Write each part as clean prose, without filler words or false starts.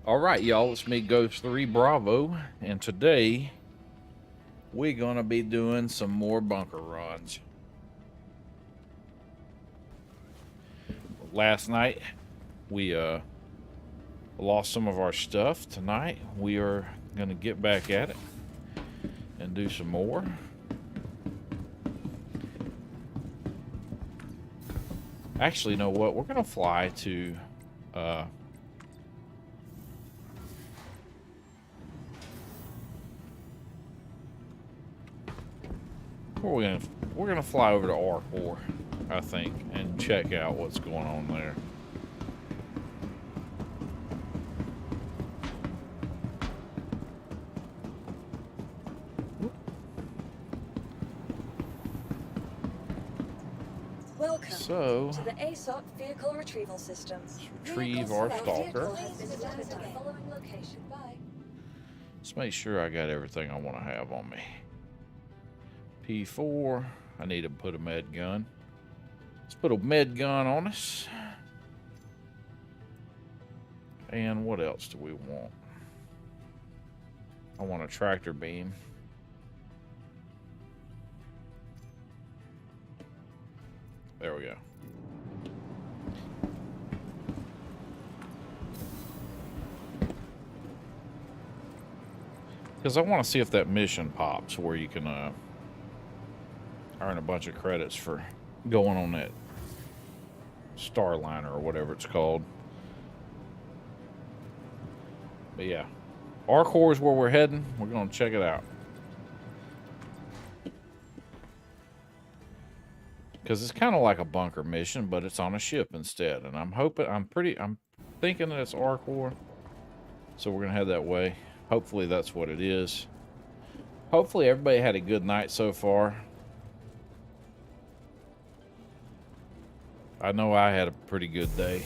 All right, y'all, it's me, Ghost 3 Bravo, and today we're gonna be doing some more bunker runs. Last night we lost some of our stuff. Tonight we are gonna get back at it and do some more. Actually, you know what? We're gonna fly to we're gonna fly over to R4, I think, and check out what's going on there. Welcome So to the ASOC Vehicle Retrieval System. let's retrieve our stalker. Following location. Bye. Let's make sure I got everything I want to have on me. P4. I need to put a med gun. Let's put a med gun on us. And what else do we want? I want a tractor beam. There we go. Because I want to see if that mission pops where you can earn a bunch of credits for going on that Starliner or whatever it's called. But yeah, R-Core is where we're heading. We're going to check it out. Because it's kind of like a bunker mission, but it's on a ship instead. And I'm thinking that it's R-Core. So we're going to head that way. Hopefully that's what it is. Hopefully everybody had a good night so far. I know I had a pretty good day.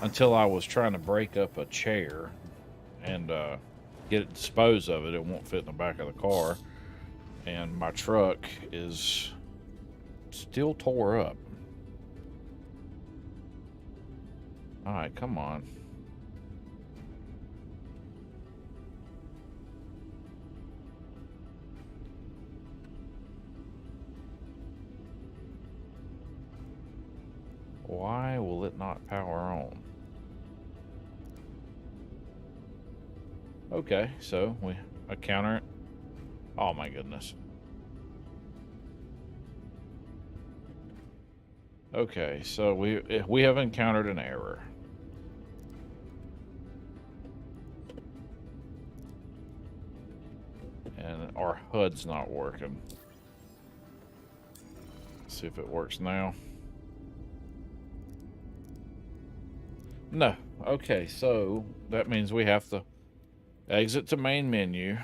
Until I was trying to break up a chair and get it disposed of it. It won't fit in the back of the car. And my truck is still tore up. All right, come on. Why will it not power on? Okay, so I counter it. Oh my goodness. Okay, so we have encountered an error. And our HUD's not working. Let's see if it works now. No. Okay, so that means we have to exit to main menu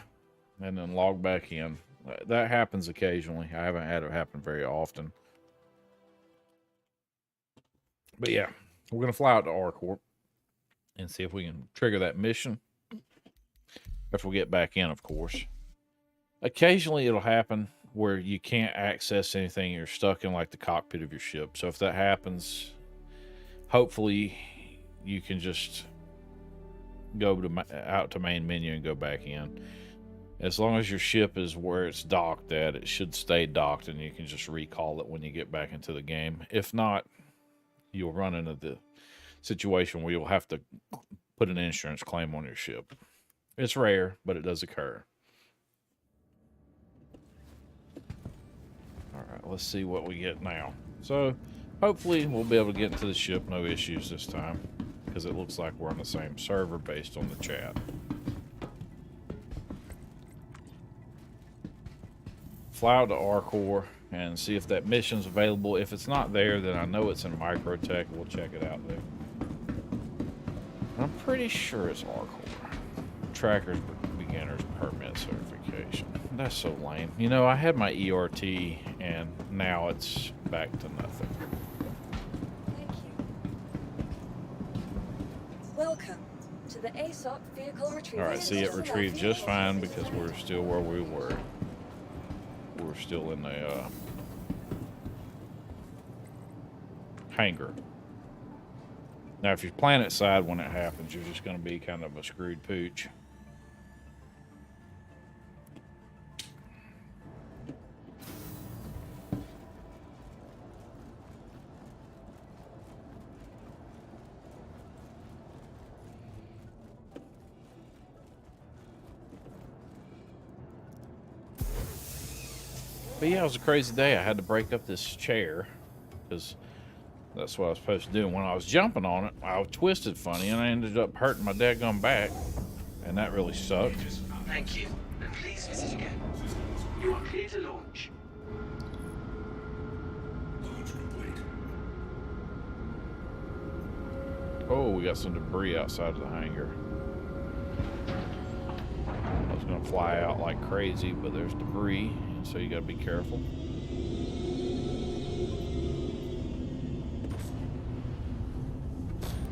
and then log back in. That happens occasionally. I haven't had it happen very often. But yeah, we're going to fly out to R-Corp and see if we can trigger that mission. If we get back in, of course. Occasionally it'll happen where you can't access anything. You're stuck in like the cockpit of your ship. So if that happens, hopefully you can just go out to main menu and go back in. As long as your ship is where it's docked at, it should stay docked and you can just recall it when you get back into the game. If not, you'll run into the situation where you'll have to put an insurance claim on your ship. It's rare, but it does occur. All right, let's see what we get now. So hopefully we'll be able to get into the ship, no issues this time, because it looks like we're on the same server based on the chat. Fly out to R-Core and see if that mission's available. If it's not there, then I know it's in Microtech. We'll check it out there. I'm pretty sure it's R-Core. Trackers Beginner's Permit Certification. That's so lame. You know, I had my ERT and now it's back to nothing. Thank you. Welcome to the ASOC Vehicle Retrieval. All right, see, it retrieved just fine because we're still where we were. We're still in the hangar. Now, if you're planet side when it happens, you're just going to be kind of a screwed pooch. But yeah, it was a crazy day. I had to break up this chair because that's what I was supposed to do. When I was jumping on it, I twisted funny and I ended up hurting my daggone back. And that really sucked. Thank you. And please visit again. You are clear to launch. Launch complete. Oh, we got some debris outside of the hangar. I was going to fly out like crazy, but there's debris, so you got to be careful.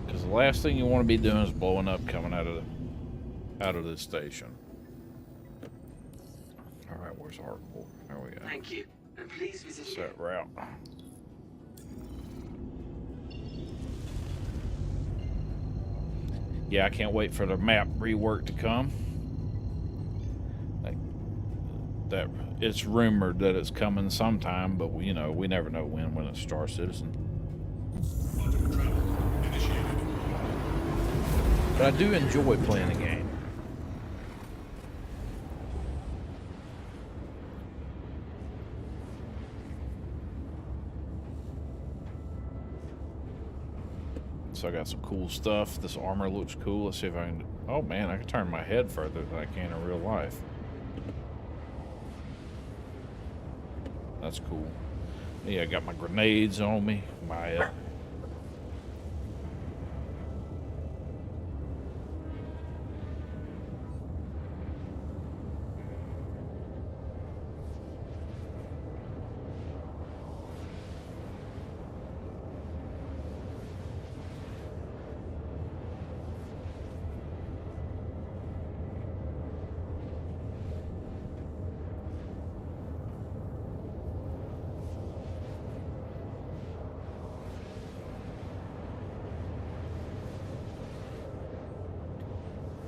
Because the last thing you want to be doing is blowing up coming out of this station. All right, where's Harcourt? There we go. Thank you. And please visit again. Set route. Yeah, I can't wait for the map rework to come. That it's rumored that it's coming sometime, but we never know when it's Star Citizen. Quantum travel initiated. But I do enjoy playing the game. So I got some cool stuff. This armor looks cool. Let's see if I can... Oh man, I can turn my head further than I can in real life. That's cool. Yeah, I got my grenades on me. My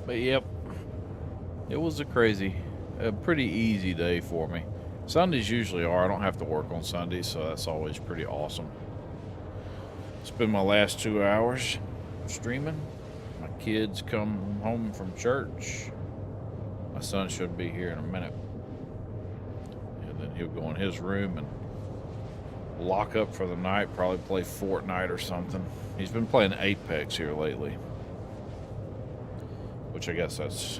But yep, it was a pretty easy day for me. Sundays usually are. I don't have to work on Sundays, so that's always pretty awesome. Spend my last 2 hours streaming. My kids come home from church. My son should be here in a minute. And then he'll go in his room and lock up for the night, probably play Fortnite or something. He's been playing Apex here lately, which I guess that's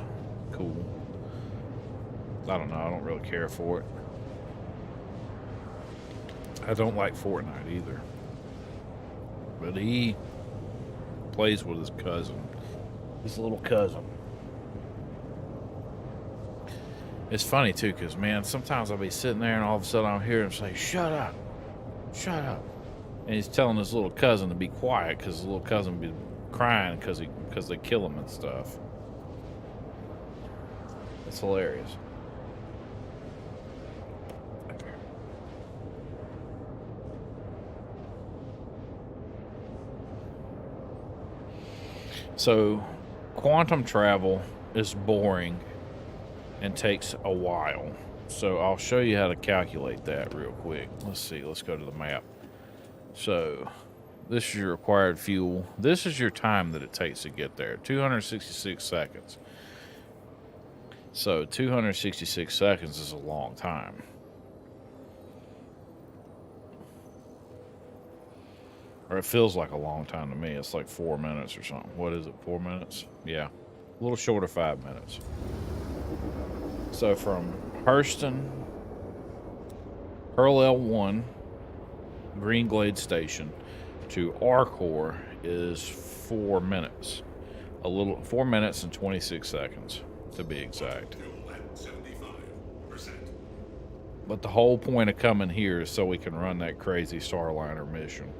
cool. I don't know. I don't really care for it. I don't like Fortnite either. But he plays with his cousin. His little cousin. It's funny too, because man, sometimes I'll be sitting there and all of a sudden I'll hear him say, "Shut up. Shut up." And he's telling his little cousin to be quiet because his little cousin be crying because they kill him and stuff. It's hilarious. So, quantum travel is boring and takes a while. So, I'll show you how to calculate that real quick. Let's see. Let's go to the map. So, this is your required fuel. This is your time that it takes to get there. 266 seconds. So 266 seconds is a long time. Or it feels like a long time to me. It's like 4 minutes or something. What is it, 4 minutes? Yeah, a little short of 5 minutes. So from Hurston, Pearl L1, Green Glade Station, to Arcor is 4 minutes. 4 minutes and 26 seconds. To be exact. Fuel at 75%. But the whole point of coming here is so we can run that crazy Starliner mission.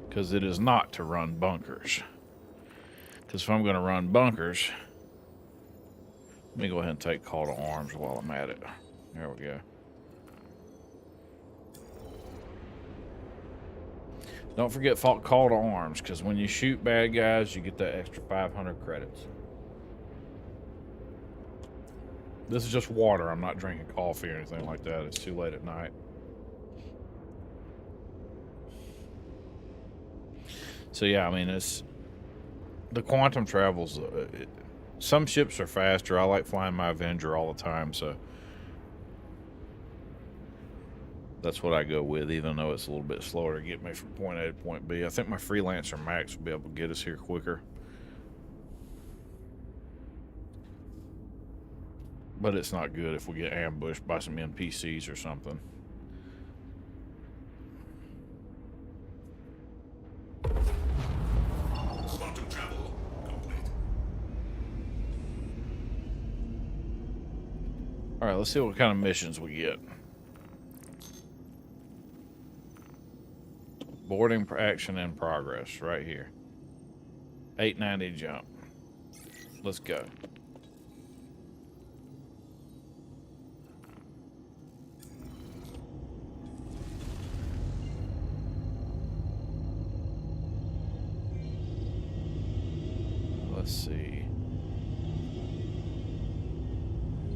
Because it is not to run bunkers. Because if I'm going to run bunkers, Let me go ahead and take call to arms while I'm at it. There we go. Don't forget call to arms, because when you shoot bad guys, you get that extra 500 credits. This is just water. I'm not drinking coffee or anything like that. It's too late at night. So yeah, I mean, it's the quantum travels. Some ships are faster. I like flying my Avenger all the time, so that's what I go with, even though it's a little bit slower to get me from point A to point B. I think my Freelancer Max will be able to get us here quicker. But it's not good if we get ambushed by some NPCs or something. Quantum travel complete. All right, let's see what kind of missions we get. Boarding action in progress right here. 890 jump. Let's go. Let's see.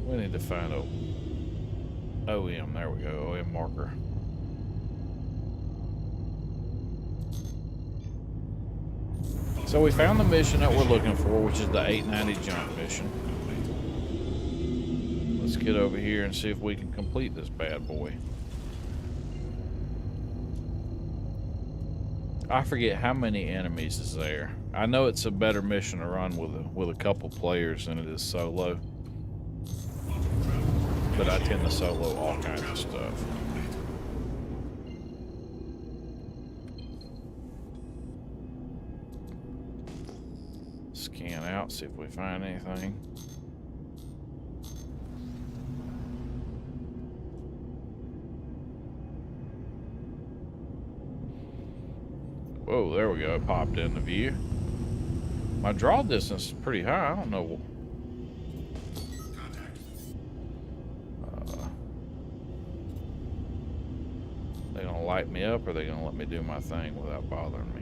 We need to find a OM. There we go. OM marker. So we found the mission that we're looking for, which is the 890 jump mission. Let's get over here and see if we can complete this bad boy. I forget how many enemies is there. I know it's a better mission to run with a couple players than it is solo. But I tend to solo all kinds of stuff. Scan out, see if we find anything. Whoa, there we go. It popped into view. My draw distance is pretty high. I don't know. They gonna light me up, or are they gonna let me do my thing without bothering me?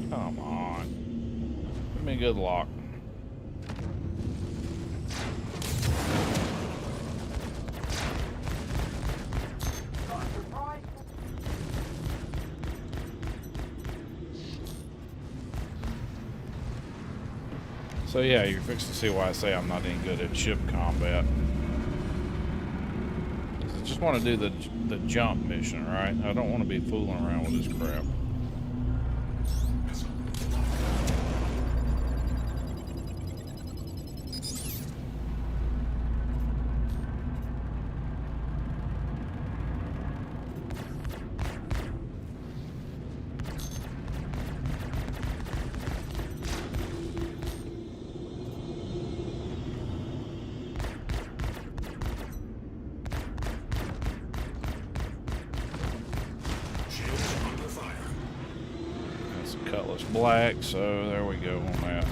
Come on. Give me good luck. So yeah, you're fixing to see why I say I'm not any good at ship combat. I just want to do the jump mission, right? I don't want to be fooling around with this crap. Cutlass black, so there we go on that.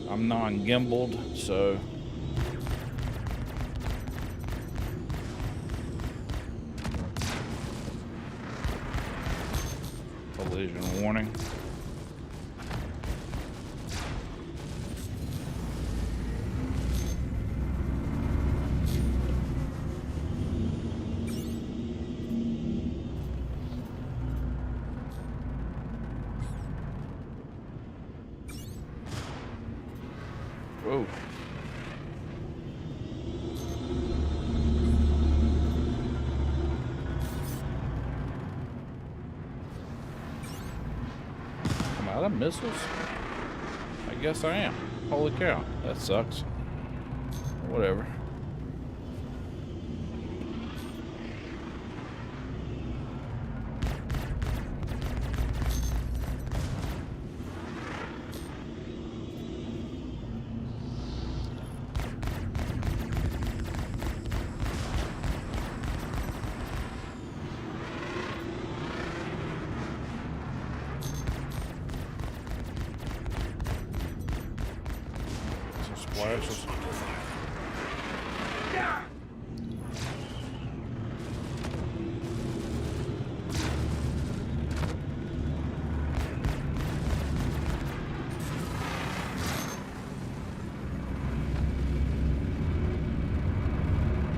I'm non-gimbaled, so collision warning. Whoa. Am I out of missiles? I guess I am. Holy cow. That sucks. Whatever. Some splashes.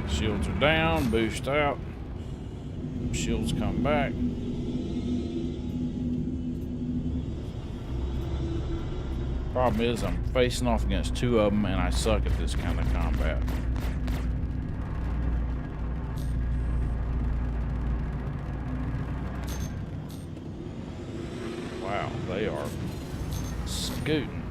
Shields are down, boost out. Shields come back. Problem is, I'm facing off against two of them, and I suck at this kind of combat. Wow, they are scooting.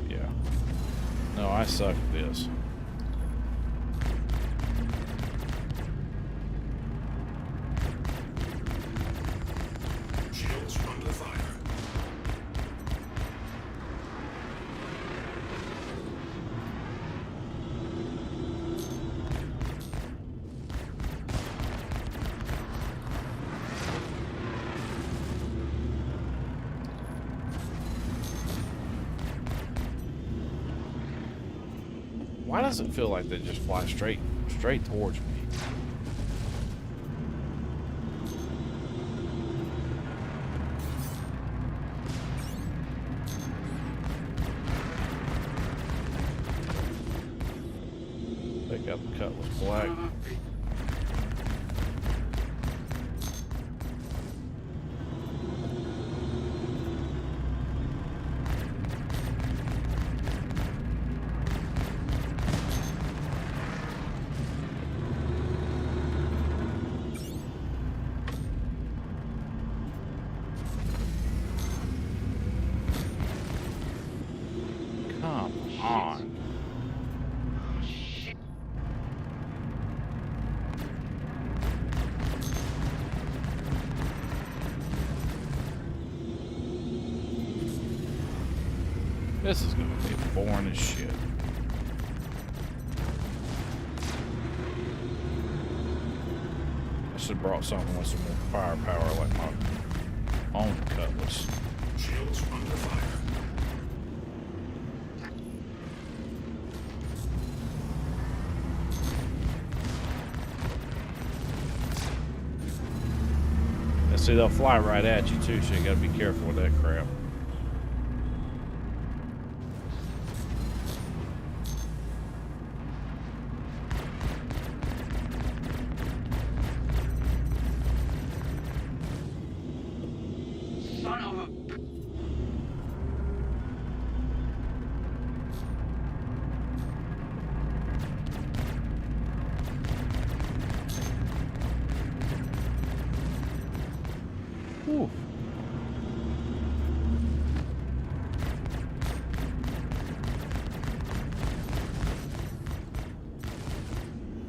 Yeah. No, I suck at this. Shields under fire. Why does it feel like they just fly straight towards me? They got the Cutlass Black. Come on. This is gonna be boring as shit. I should have brought something with some more firepower like my own Cutlass. Shields under fire. And see, they'll fly right at you too, so you gotta be careful with that crap. Son of a... Whew.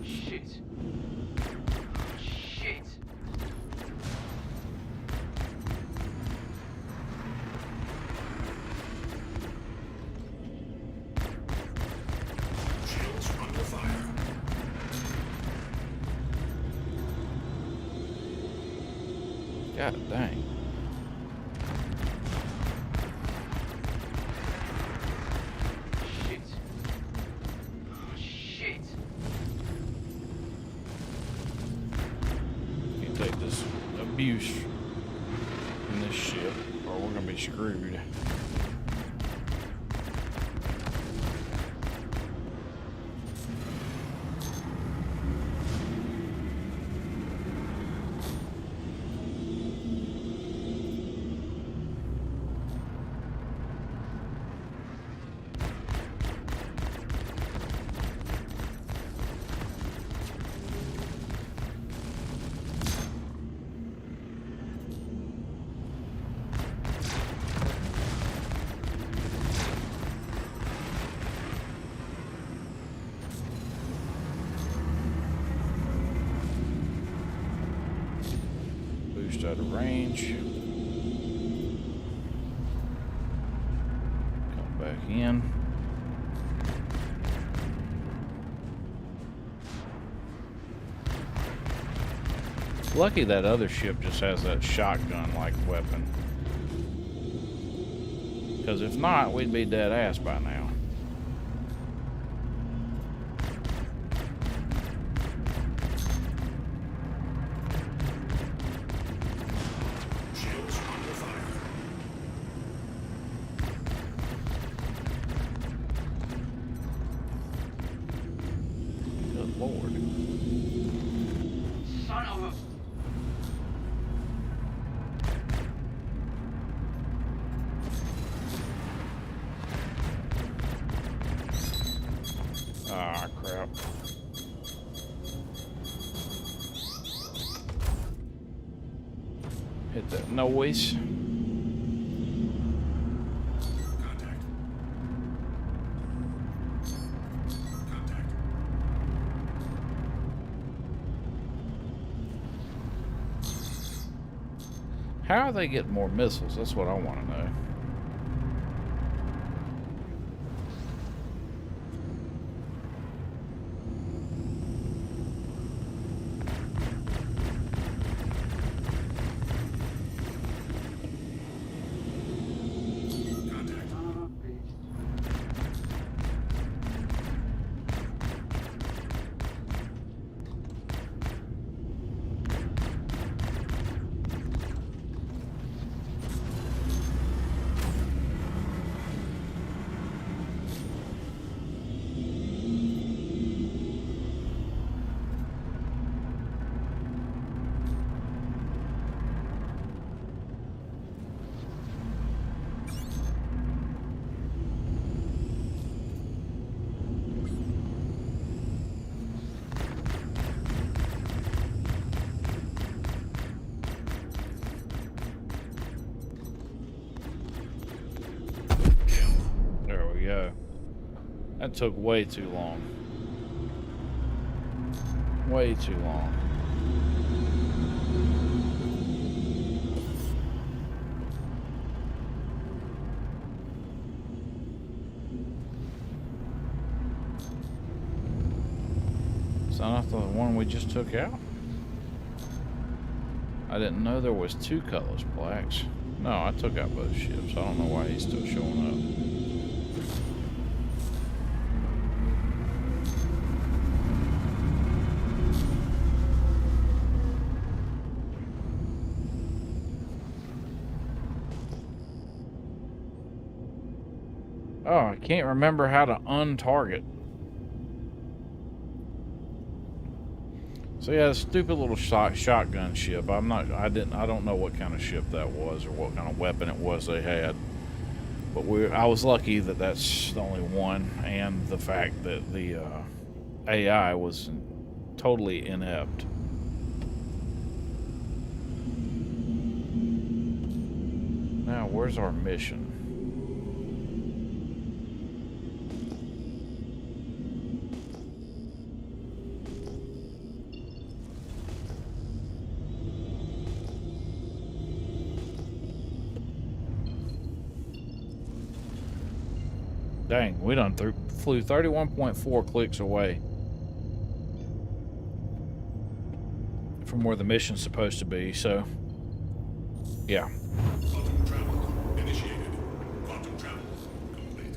Shit. Shit. Shields under fire. God dang. Shit. Shit. Can't take this abuse in this ship, or we're gonna be screwed. boost out of range. Come back in. It's lucky that other ship just has that shotgun-like weapon. Because if not, we'd be dead ass by now. Shields under fire. Good lord. Son of a... Ah, crap. Hit that noise. Contact. Contact. How are they getting more missiles? That's what I want to know. Contact. There we go. That took way too long. Way too long. Is that not the one we just took out? I didn't know there was two colors blacks. No, I took out both ships. I don't know why he's still showing up. Oh, I can't remember how to untarget. So yeah, stupid little shotgun ship. I don't know what kind of ship that was or what kind of weapon it was they had. But I was lucky that that's the only one, and the fact that the AI was totally inept. Now, where's our mission? Dang, we done flew 31.4 clicks away from where the mission's supposed to be, so yeah. Quantum travel initiated. Quantum travel complete.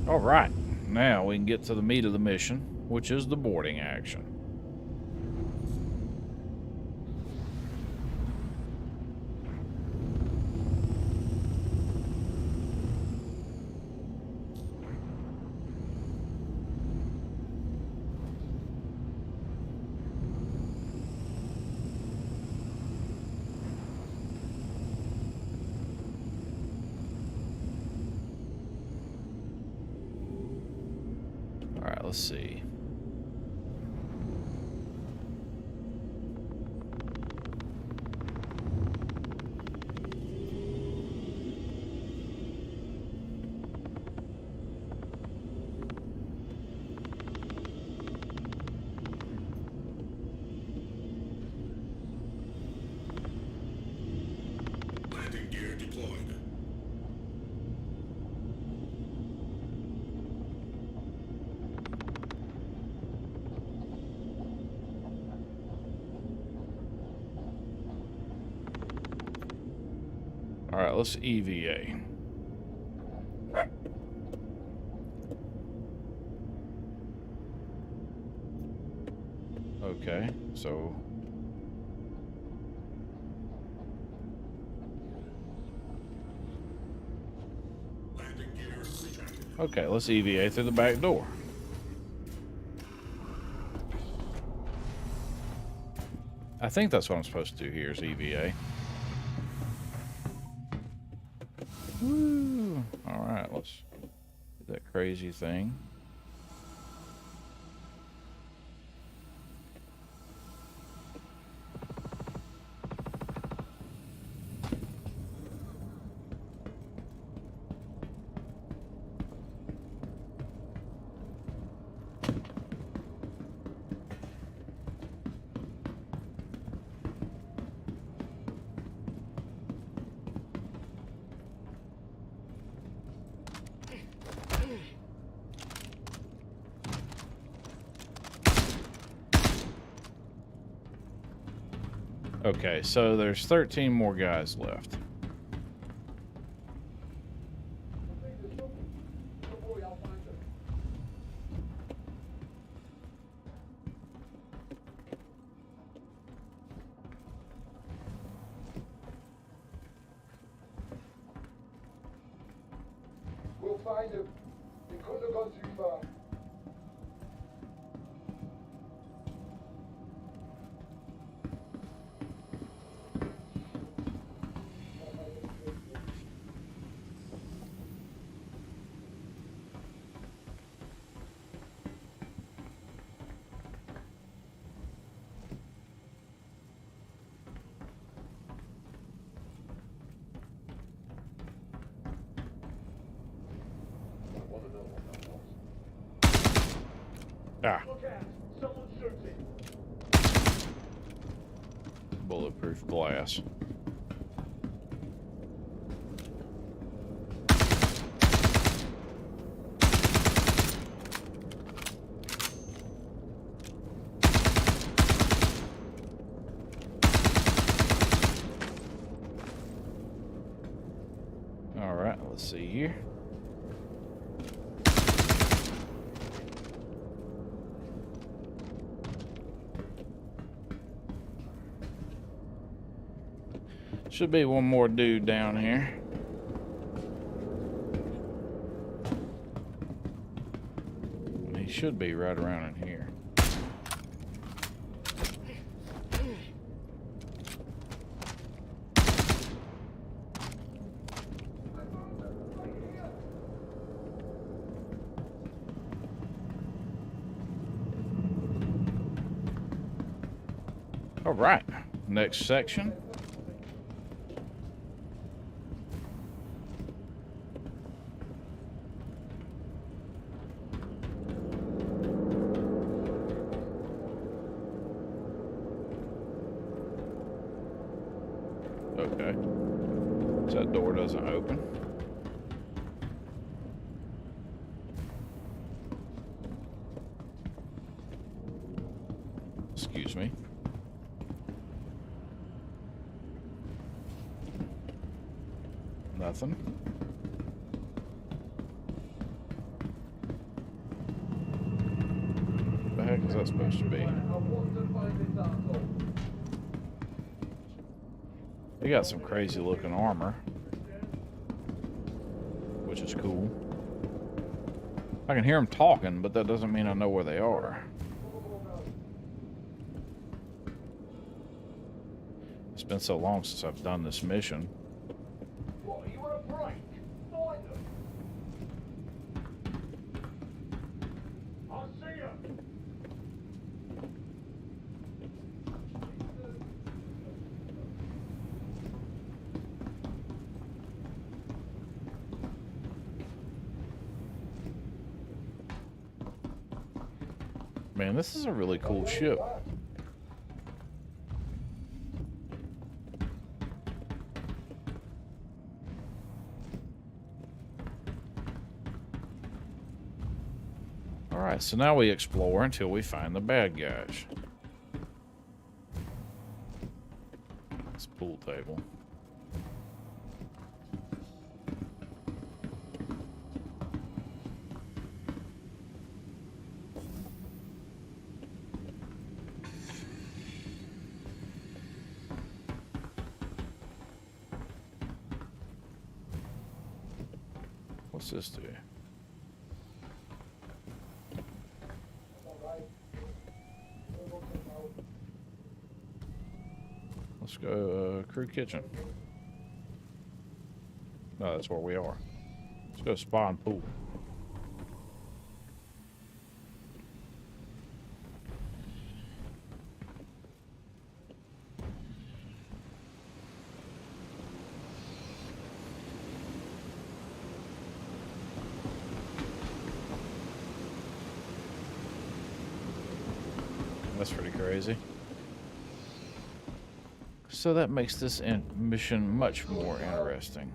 All right, now we can get to the meat of the mission, which is the boarding action. All right, let's see. All right, let's EVA. Okay, so Landing gear rejected. okay, let's EVA through the back door. I think that's what I'm supposed to do here is EVA. Woo! All right, let's do that crazy thing. Okay, so there's 13 more guys left. We'll find him. He couldn't have gone too far. Ah, Look out! Someone's shooting. bulletproof glass. All right, let's see here. Should be one more dude down here. And he should be right around in here. All right, next section. Okay. So that door doesn't open. Excuse me. Nothing. What the heck is that supposed to be? I want to find this asshole. They got some crazy looking armor, which is cool. I can hear them talking, but that doesn't mean I know where they are. It's been so long since I've done this mission. What, you want a break? Find them. I'll see you. Man, this is a really cool ship. Alright, so now we explore until we find the bad guys. It's a pool table. What's this do? Let's go crew kitchen. No, that's where we are. Let's go spa and pool. That's pretty crazy. So that makes this mission much more interesting.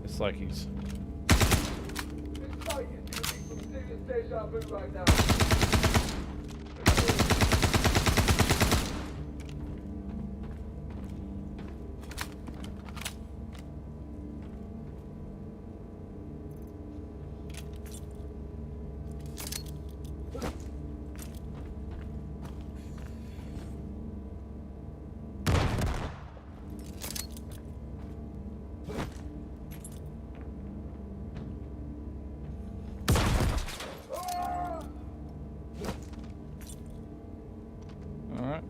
It's like he's... Excited. You need some serious deja vu right now. All right.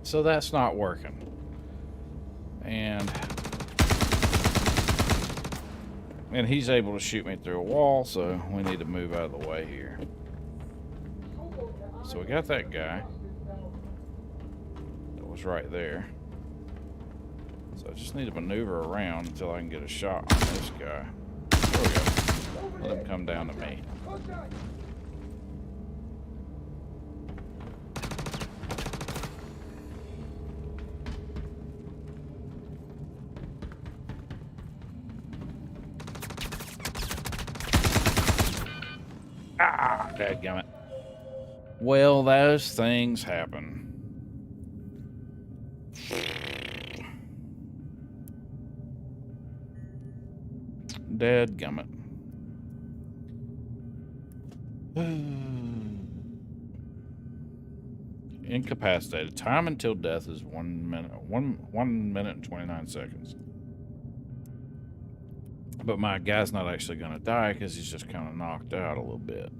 So that's not working. And he's able to shoot me through a wall, so we need to move out of the way here. So we got that guy. That was right there. So I just need to maneuver around until I can get a shot on this guy. There we go. Let him come down to me. Contact. Ah, dadgummit. Well, those things happen. Dadgummit. Incapacitated. Time until death is 1 minute. 1 minute and 29 seconds. But my guy's not actually going to die because he's just kind of knocked out a little bit.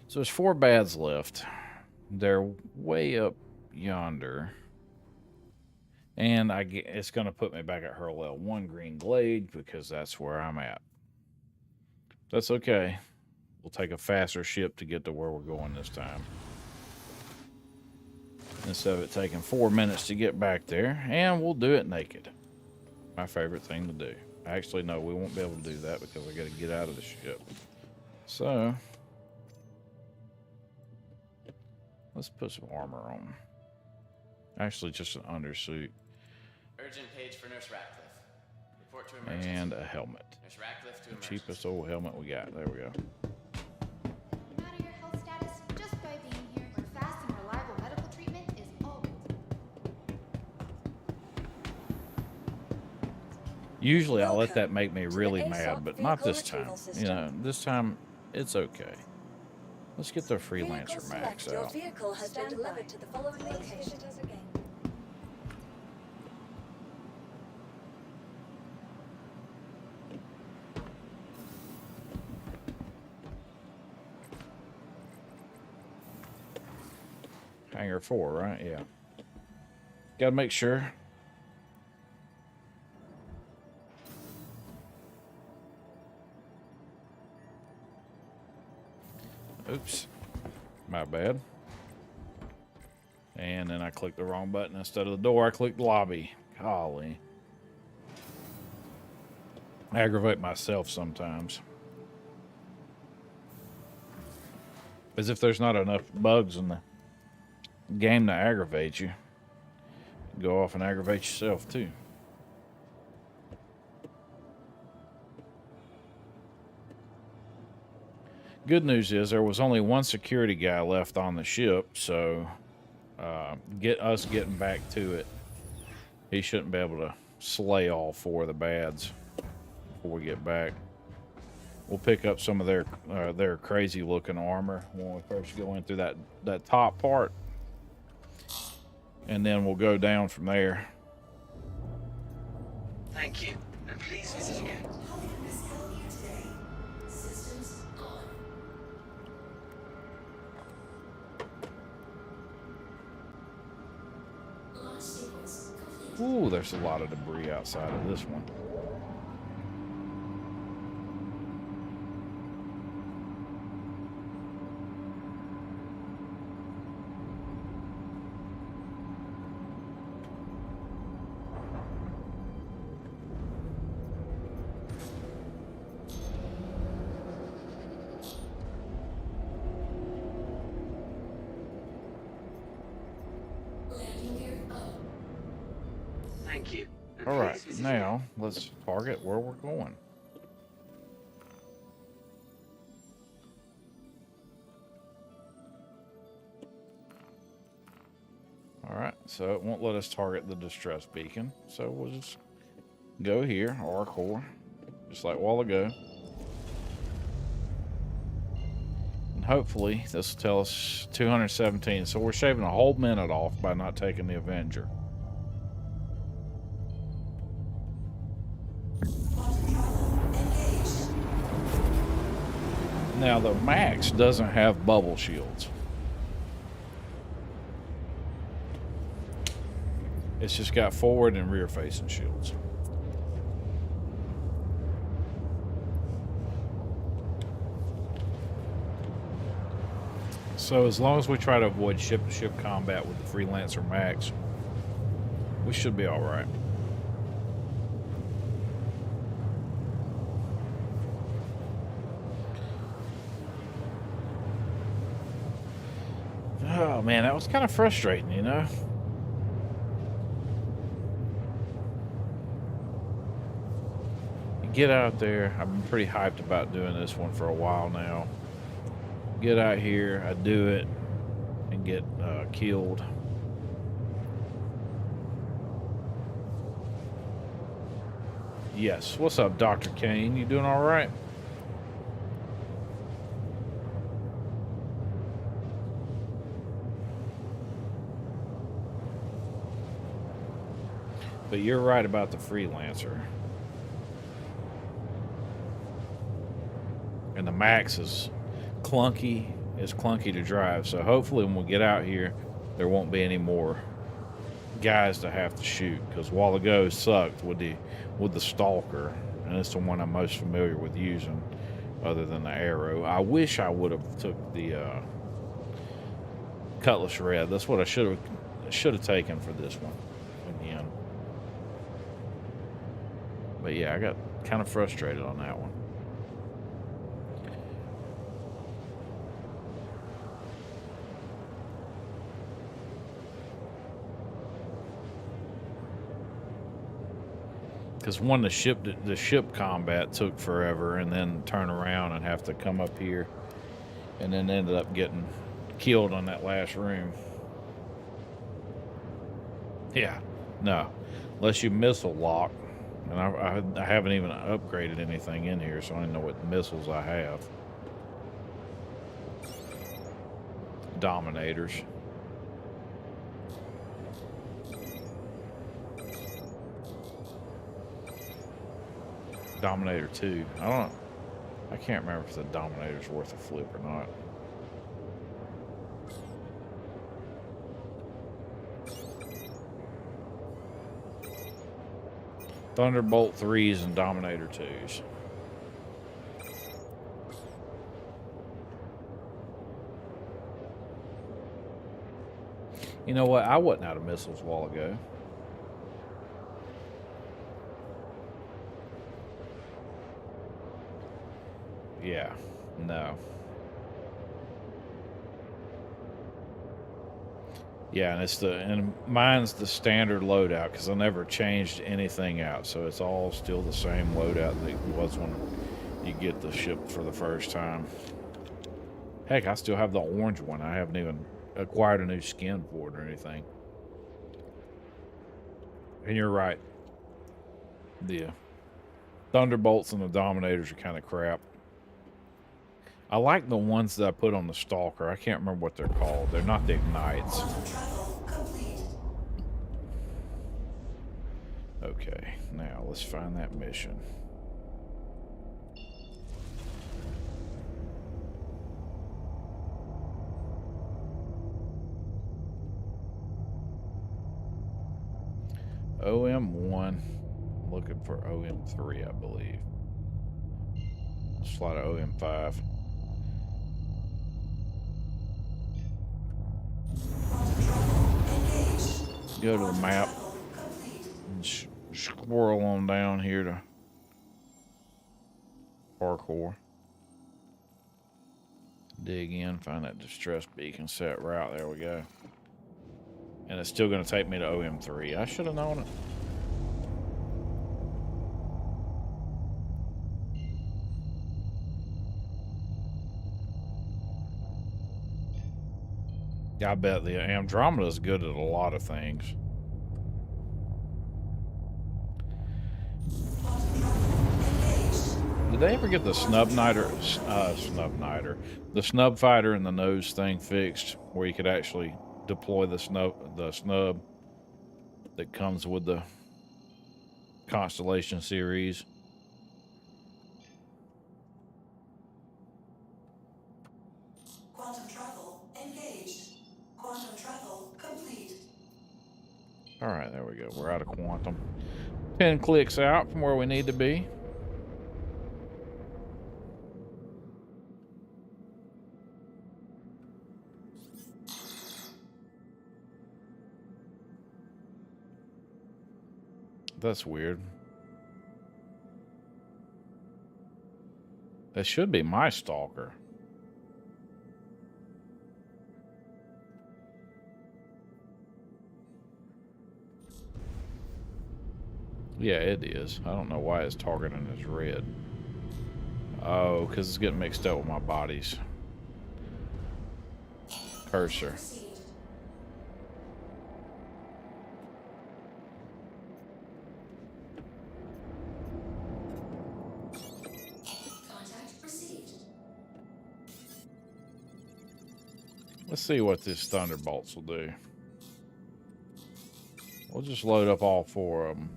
So there's 4 bads left. They're way up yonder. And it's going to put me back at Hurl L1 Green Glade because that's where I'm at. That's okay. We'll take a faster ship to get to where we're going this time. Instead of it taking 4 minutes to get back there. And we'll do it naked. My favorite thing to do. Actually, no, we won't be able to do that because I got to get out of the ship. So, let's put some armor on. Actually, just an undersuit. Urgent page for Nurse Ratcliffe. Report to emergency. And a helmet. Nurse Ratcliffe to The emergency. cheapest old helmet we got. There we go. No matter your health status, just by being here, where fast and reliable medical treatment is always. Usually I let Welcome that make me to the really ASOP mad, but not vehicle this time. retrieval You know, system. this time it's okay. Let's get the Vehicle freelancer max select. Your out. vehicle has been delivered to the following location. Visit us again. Hangar 4, right? Yeah. Gotta make sure. Oops. My bad. And then I clicked the wrong button. Instead of the door, I clicked lobby. Golly. I aggravate myself sometimes. As if there's not enough bugs in the game to aggravate you. Go off and aggravate yourself too. Good news is there was only one security guy left on the ship, so getting back to it, he shouldn't be able to slay all 4 of the bads before we get back. We'll pick up some of their crazy looking armor when we first go in through that top part, and then we'll go down from there. Thank you, and please visit again. Ooh, there's a lot of debris outside of this one. Thank you. and All please right, visit now let's target where we're going. All right, so it won't let us target the distress beacon, so we'll just go here, R-Core, just like a while ago. And hopefully this will tell us 217, so we're shaving a whole minute off by not taking the Avenger. Now the Max doesn't have bubble shields. It's just got forward and rear facing shields. So as long as we try to avoid ship-to-ship combat with the Freelancer Max, we should be all right. Oh man, that was kind of frustrating, you know? Get out there. I've been pretty hyped about doing this one for a while now. Get out here, I do it, and get killed. Yes. What's up, Dr. Kane? You doing all right? But you're right about the Freelancer. And the Max is clunky. It's clunky to drive. So hopefully when we get out here, there won't be any more guys to have to shoot. Because a while ago sucked with the Stalker. And it's the one I'm most familiar with using other than the Arrow. I wish I would have took the Cutlass Red. That's what I should have taken for this one again. But yeah, I got kind of frustrated on that one. Because one, the ship combat took forever, and then turn around and have to come up here, and then ended up getting killed on that last room. Yeah, no, unless you missile lock, and I haven't even upgraded anything in here, so I don't know what missiles I have. Dominators. Dominator 2. I can't remember if the Dominator's worth a flip or not. Thunderbolt 3s and Dominator 2s. You know what? I wasn't out of missiles a while ago. Yeah, no. Yeah, and mine's the standard loadout because I never changed anything out, so it's all still the same loadout that it was when you get the ship for the first time. Heck, I still have the orange one. I haven't even acquired a new skin for it or anything. And you're right. The Thunderbolts and the Dominators are kind of crap. I like the ones that I put on the Stalker. I can't remember what they're called. They're not the Ignites. Okay, now let's find that mission. OM1. Looking for OM3, I believe. Let's fly to OM5. Go to the map and squirrel on down here to Parkour. Dig in, find that distress beacon, set route. There we go. And it's still going to take me to OM3. I should have known it. I bet the Andromeda is good at a lot of things. Did they ever get the Snub Fighter and the nose thing fixed, where you could actually deploy the snub that comes with the Constellation series? All right, there we go. We're out of quantum. 10 clicks out from where we need to be. That's weird. That should be my Stalker. Yeah, it is. I don't know why it's targeting as red. Oh, because it's getting mixed up with my body's cursor. Let's see what this Thunderbolts will do. We'll just load up all 4 of them.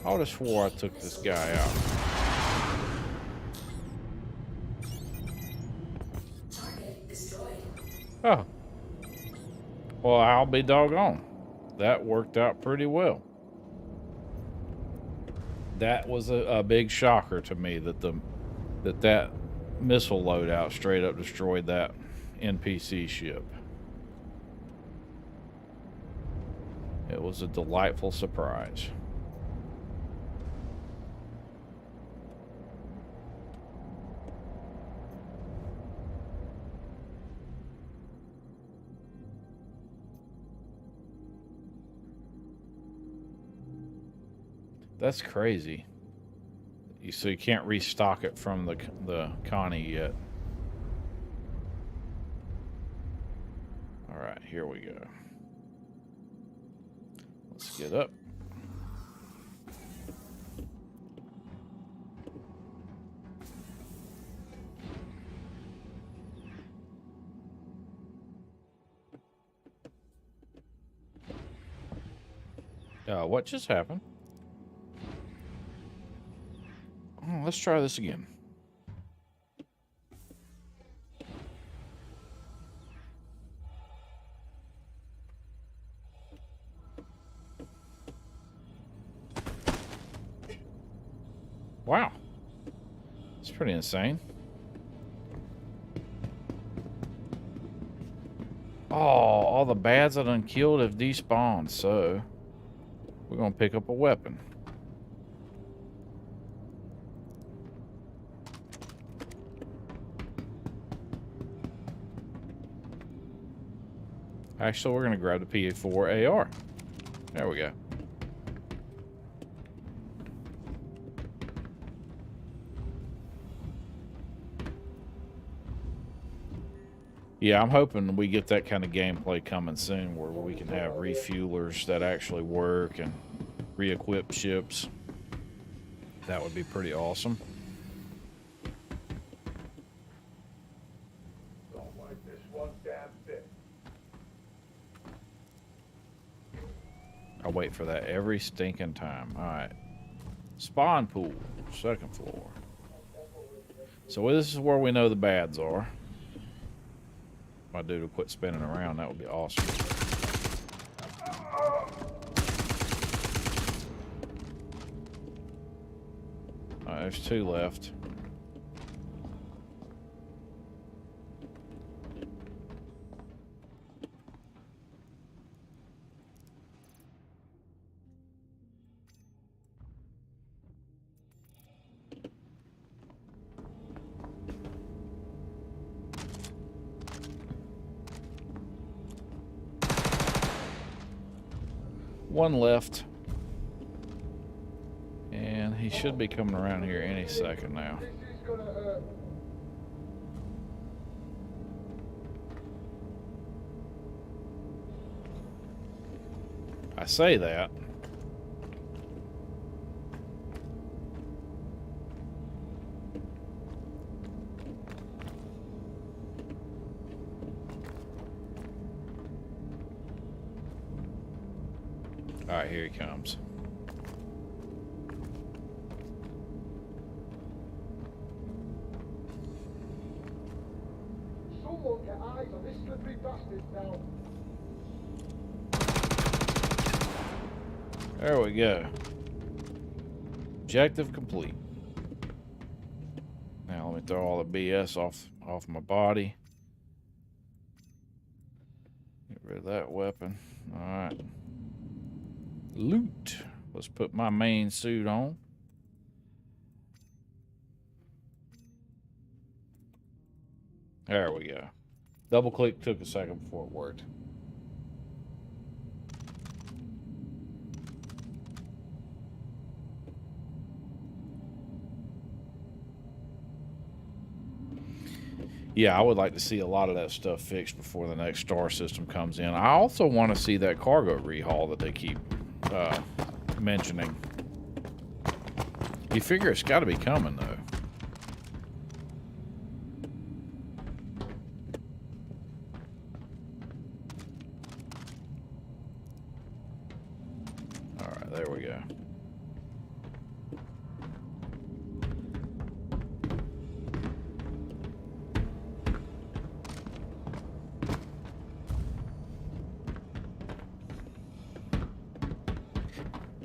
I would have swore I took this guy out. Oh. Well, I'll be doggone. That worked out pretty well. That was a big shocker to me that that missile loadout straight up destroyed that NPC ship. It was a delightful surprise. That's crazy. So you can't restock it from the Connie yet. All right, here we go. Let's get up. What just happened? Oh, let's try this again. Wow. It's pretty insane. all the bads I done killed have despawned, so we're gonna pick up a weapon. Actually, we're gonna grab the PA4 AR. There we go. Yeah, I'm hoping we get that kind of gameplay coming soon where we can have refuelers that actually work and re-equip ships. That would be pretty awesome. Don't like this one damn bit. I'll wait for that every stinking time. Alright. Spawn pool, second floor. So this is where we know the bads are. My dude will quit spinning around, that would be awesome. Alright, there's 2 left. One left. And he should be coming around here any second now. This is gonna hurt. I say that. All right, here he comes. Someone get eyes on this slippery bastard now. There we go. Objective complete. Now let me throw all the BS off my body. Get rid of that weapon. All right. Loot. Let's put my main suit on. There we go. Double click took a second before it worked. Yeah, I would like to see a lot of that stuff fixed before the next star system comes in. I also want to see that cargo rehaul that they keep mentioning. You figure it's got to be coming, though. All right, there we go.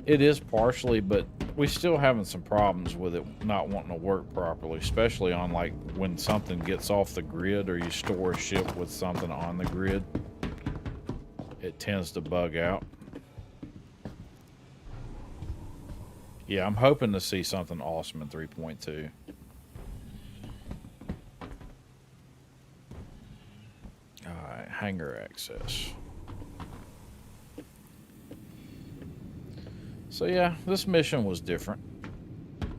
It is partially, but we still having some problems with it not wanting to work properly, especially on like when something gets off the grid or you store a ship with something on the grid. It tends to bug out. Yeah, I'm hoping to see something awesome in 3.2. Alright, hangar access. So yeah, this mission was different.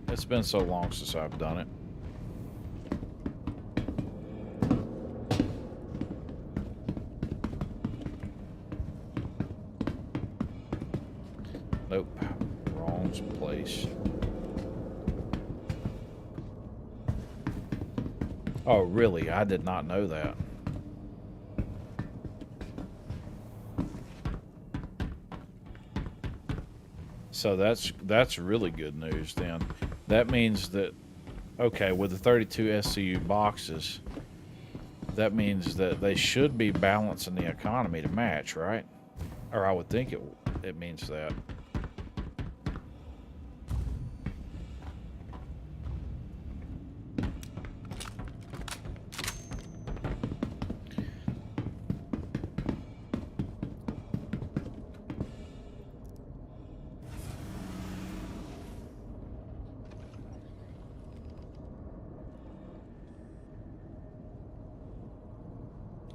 It's been so long since I've done it. Nope, wrong place. Oh, really? I did not know that. So that's really good news then. That means that, okay, with the 32 SCU boxes, that means that they should be balancing the economy to match, right? Or I would think it means that.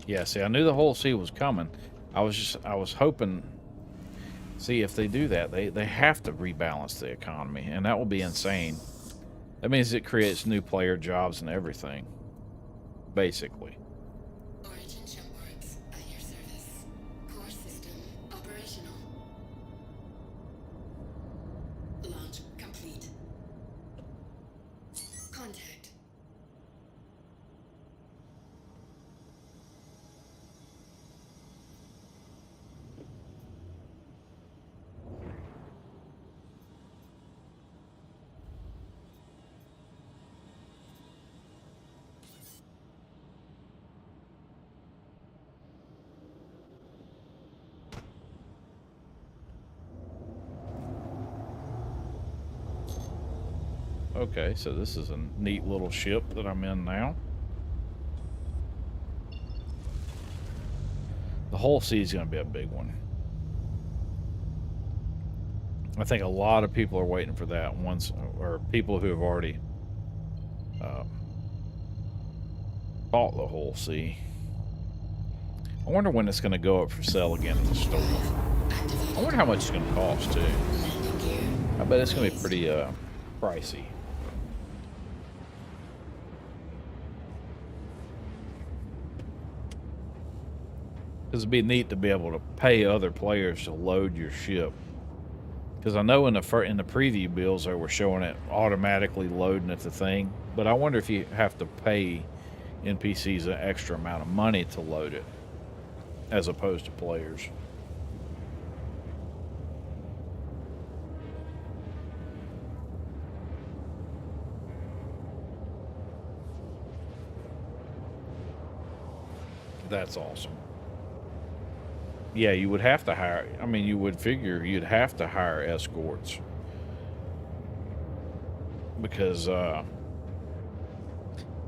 Yeah, see, I knew the whole sea was coming. I was hoping, see, if they do that, they have to rebalance the economy, and that will be insane. That means it creates new player jobs and everything, basically. Origin shipboards at your service. Core system operational. Launch complete. Contact. Okay, so this is a neat little ship that I'm in now. The whole sea is going to be a big one. I think a lot of people are waiting for that once, or people who have already bought the whole sea. I wonder when it's going to go up for sale again in the store. I wonder how much it's going to cost too. I bet it's going to be pretty pricey. Because it'd be neat to be able to pay other players to load your ship. Because I know in the preview builds they were showing it automatically loading at the thing, but I wonder if you have to pay NPCs an extra amount of money to load it, as opposed to players. That's awesome. Yeah, you would have to hire, I mean, you would figure you'd have to hire escorts. Because,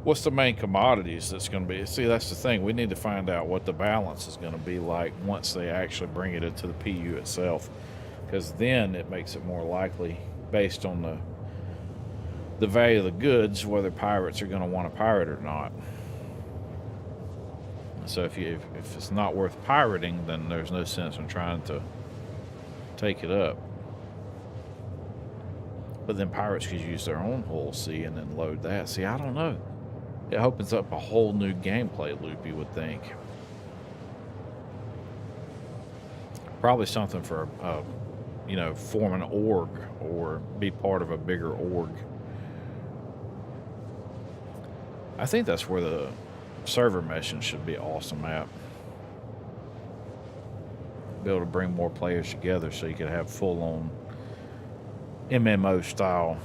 what's the main commodities that's going to be? See, that's the thing. We need to find out what the balance is going to be like once they actually bring it into the PU itself. Because then it makes it more likely, based on the value of the goods, whether pirates are going to want to pirate or not. So if it's not worth pirating, then there's no sense in trying to take it up. But then pirates could use their own whole sea and then load that. See, I don't know. It opens up a whole new gameplay loop, you would think. Probably something for, you know, form an org or be part of a bigger org. I think that's where the server meshing should be awesome at. Be able to bring more players together so you could have full-on MMO style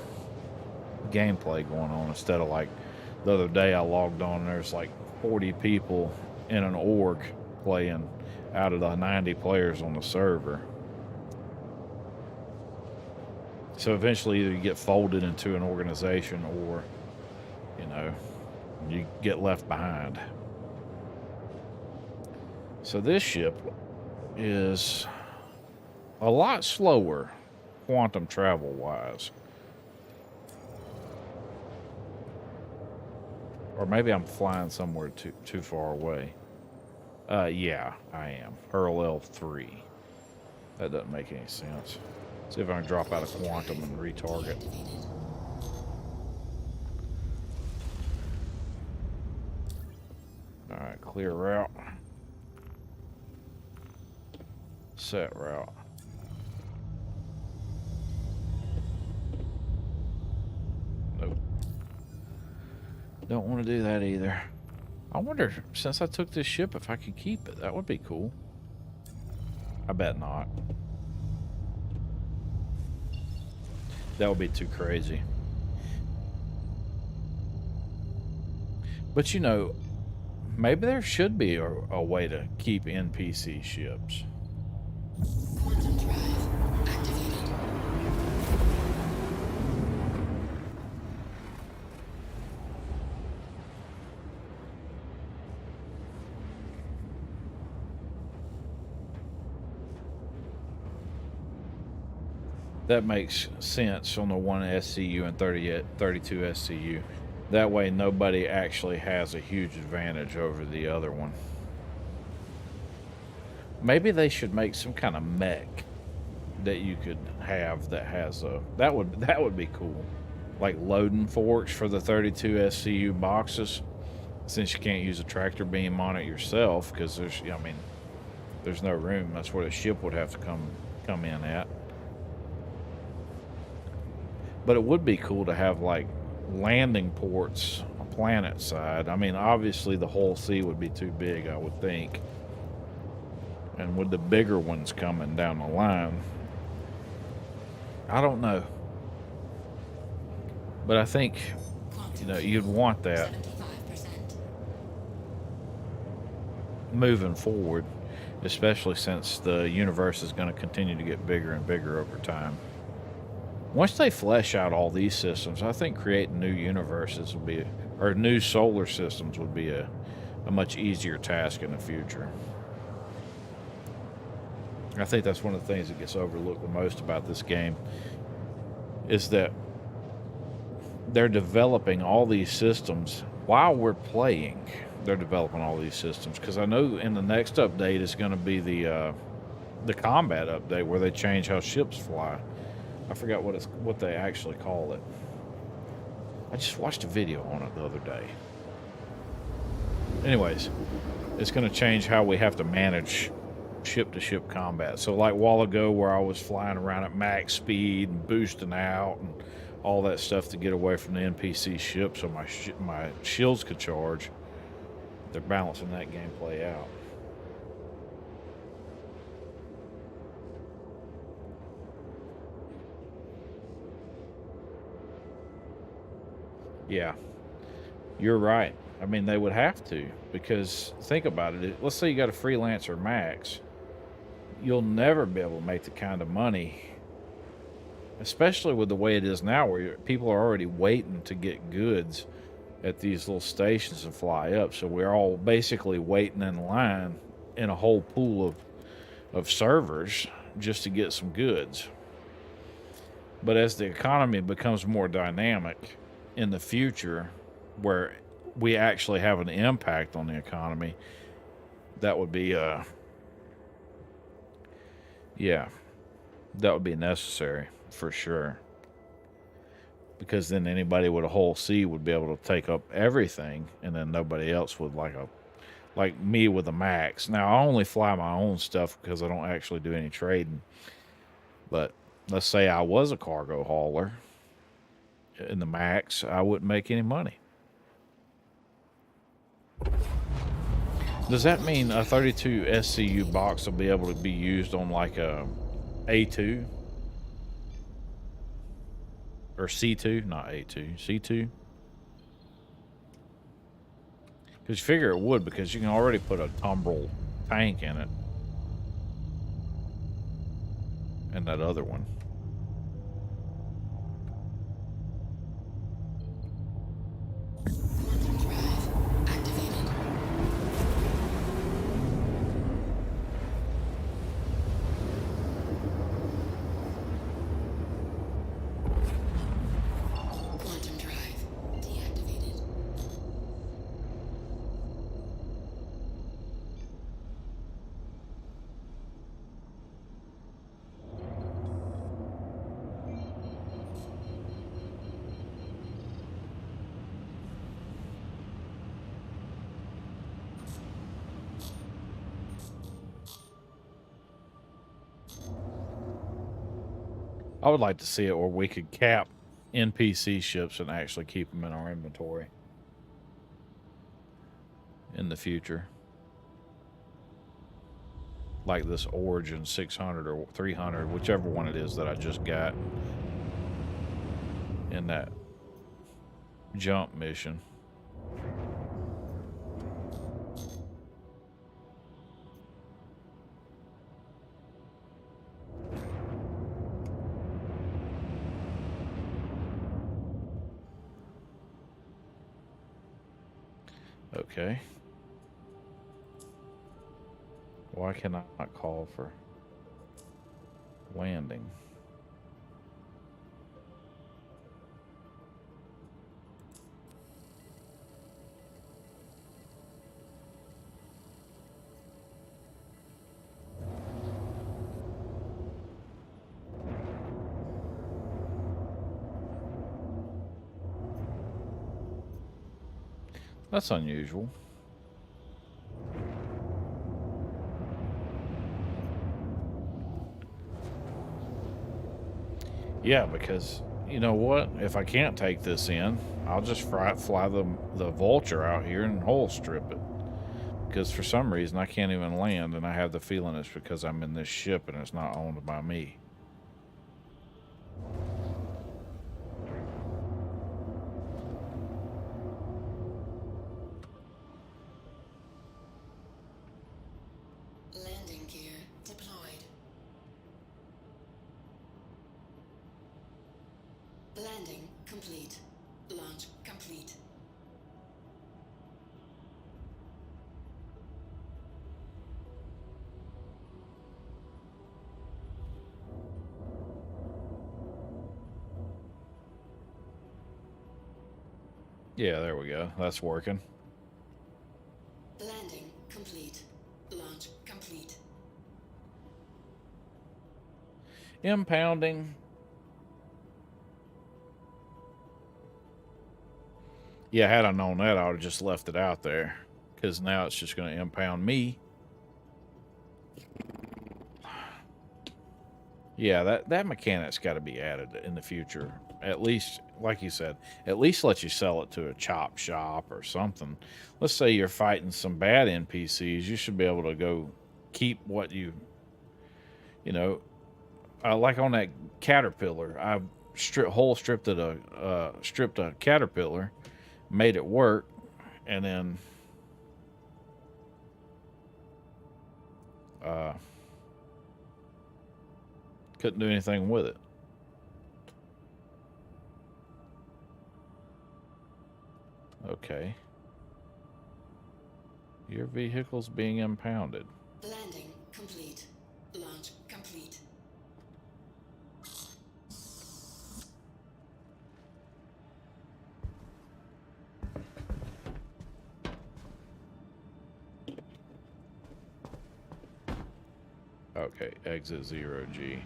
gameplay going on, instead of like the other day I logged on and there's like 40 people in an org playing out of the 90 players on the server. So eventually either you get folded into an organization or, you know, you get left behind. So this ship is a lot slower quantum travel wise. Or maybe I'm flying somewhere too far away. Yeah, I am. Hurl L3. That doesn't make any sense. See if I can drop out of quantum and retarget. Alright, clear route. Set route. Nope. Don't want to do that either. I wonder, since I took this ship, if I could keep it. That would be cool. I bet not. That would be too crazy. But you know, maybe there should be a way to keep NPC ships. Quantum drive activated. That makes sense on the one SCU and 32 SCU. That way nobody actually has a huge advantage over the other one. Maybe they should make some kind of mech that you could have that has a that would be cool. Like loading forks for the 32 SCU boxes, since you can't use a tractor beam on it yourself because there's no room. That's where the ship would have to come in at. But it would be cool to have like landing ports on planet side. I mean, obviously the whole sea would be too big, I would think. And with the bigger ones coming down the line, I don't know. But I think, you'd want that 75%. moving forward, especially since the universe is going to continue to get bigger and bigger over time. Once they flesh out all these systems, I think creating new universes would be, or new solar systems would be a much easier task in the future. I think that's one of the things that gets overlooked the most about this game is that they're developing all these systems while we're playing. They're developing all these systems because I know in the next update is going to be the combat update where they change how ships fly. I forgot what they actually call it. I just watched a video on it the other day. Anyways, it's going to change how we have to manage ship-to-ship combat. So like a while ago where I was flying around at max speed and boosting out and all that stuff to get away from the NPC ship so my shields could charge, they're balancing that gameplay out. Yeah, you're right. I mean, they would have to, because think about it. Let's say you got a freelancer max. You'll never be able to make the kind of money, especially with the way it is now, where people are already waiting to get goods at these little stations and fly up. So we're all basically waiting in line in a whole pool of servers just to get some goods. But as the economy becomes more dynamic in the future, where we actually have an impact on the economy, that would be yeah, that would be necessary for sure, because then anybody with a whole sea would be able to take up everything, and then nobody else would, like me with a max. Now I only fly my own stuff because I don't actually do any trading, but let's say I was a cargo hauler in the max, I wouldn't make any money. Does that mean a 32 SCU box will be able to be used on like a A2? Or C2? Not A2. C2? Because you figure it would, because you can already put a Tumbrel tank in it. And that other one. Quantum drive activated. Quantum drive deactivated. I would like to see it where we could cap NPC ships and actually keep them in our inventory in the future. Like this Origin 600 or 300, whichever one it is that I just got in that jump mission. Okay. Why can I not call for landing? That's unusual. Yeah, because you know what? If I can't take this in, I'll just fly the Vulture out here and hole strip it. Because for some reason I can't even land, and I have the feeling it's because I'm in this ship and it's not owned by me. Landing gear deployed. Landing complete. Launch complete. Yeah, there we go. That's working. Landing complete. Launch complete. Impounding. Yeah, had I known that, I would have just left it out there. Because now it's just going to impound me. Yeah, that mechanic's got to be added in the future. At least, like you said, at least let you sell it to a chop shop or something. Let's say you're fighting some bad NPCs. You should be able to go keep what you know, like on that caterpillar. I stripped a caterpillar, made it work, and then couldn't do anything with it. Okay. Your vehicle's being impounded. Landing complete. Launch complete. Okay, exit 0G.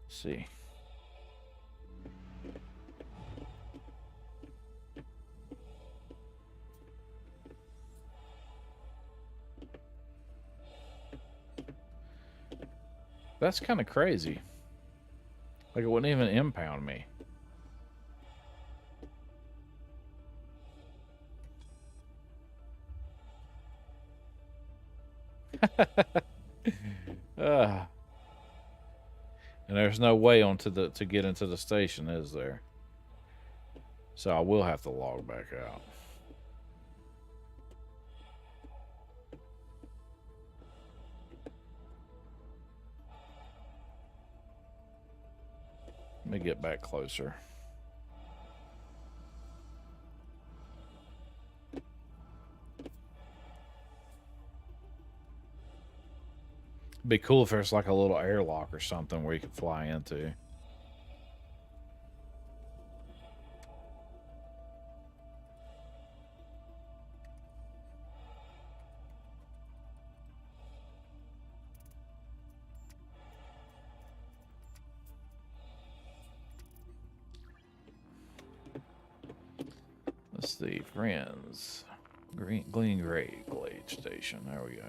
See. That's kind of crazy. Like, it wouldn't even impound me. And there's no way to get into the station, is there? So I will have to log back out. Let me get back closer. Be cool if there's like a little airlock or something where you could fly into. Let's see, friends. Glean Gray Glade Station. There we go.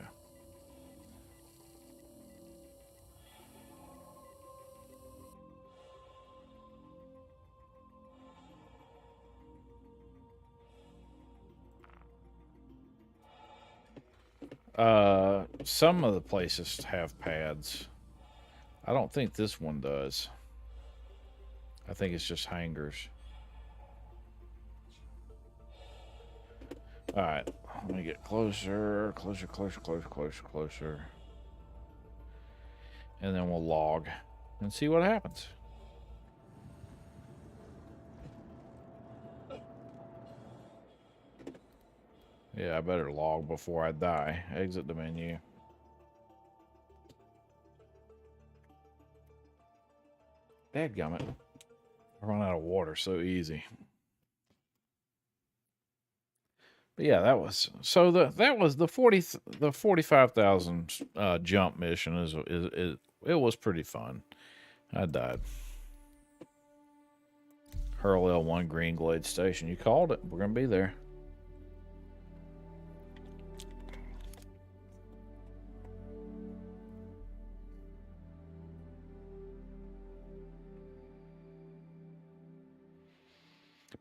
Some of the places have pads. I don't think this one does. I think it's just hangars. All right, let me get closer, closer. And then we'll log and see what happens. Yeah, I better log before I die. Exit the menu. Dadgummit. I run out of water so easy. But yeah, that was so that was the 45,000 jump mission it was pretty fun. I died. Hurl L1 Green Glade Station. You called it. We're going to be there.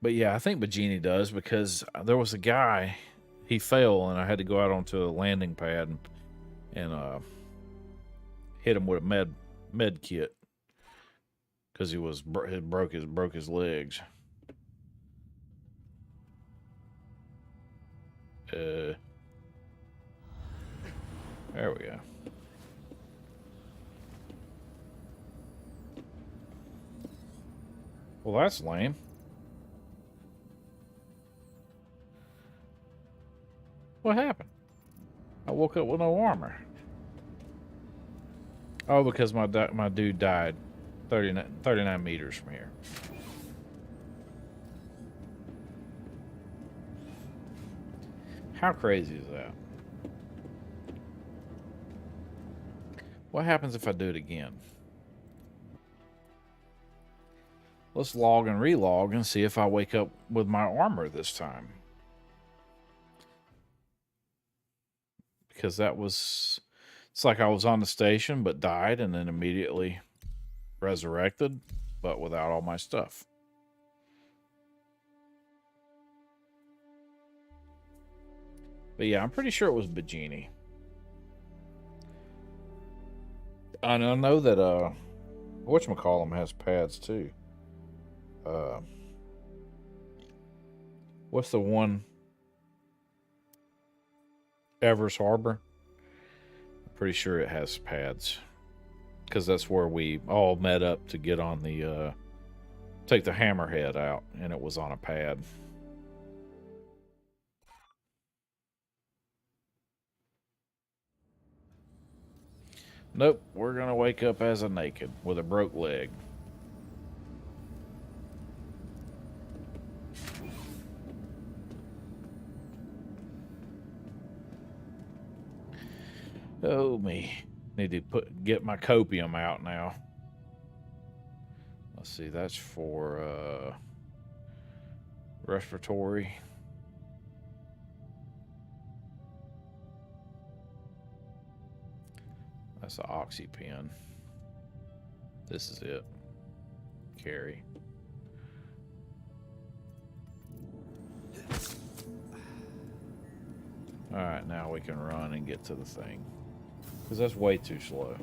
But yeah, I think Bajini does, because there was a guy, he fell, and I had to go out onto a landing pad and hit him with a med kit because he broke his legs. There we go. Well, that's lame. What happened? I woke up with no armor. Oh, because my dude died 39 meters from here. How crazy is that? What happens if I do it again? Let's log and relog and see if I wake up with my armor this time. Because it's like I was on the station but died and then immediately resurrected, but without all my stuff. But yeah, I'm pretty sure it was Bajini. I know that whatchamacallem has pads too. What's the one? Evers Harbor. I'm pretty sure it has pads, because that's where we all met up to get on the take the hammerhead out, and it was on a pad. Nope, we're gonna wake up as a naked with a broke leg. Oh me. Need to get my copium out now. Let's see, that's for respiratory. That's an oxy pen. This is it. Carry. Alright, now we can run and get to the thing. Because that's way too slow.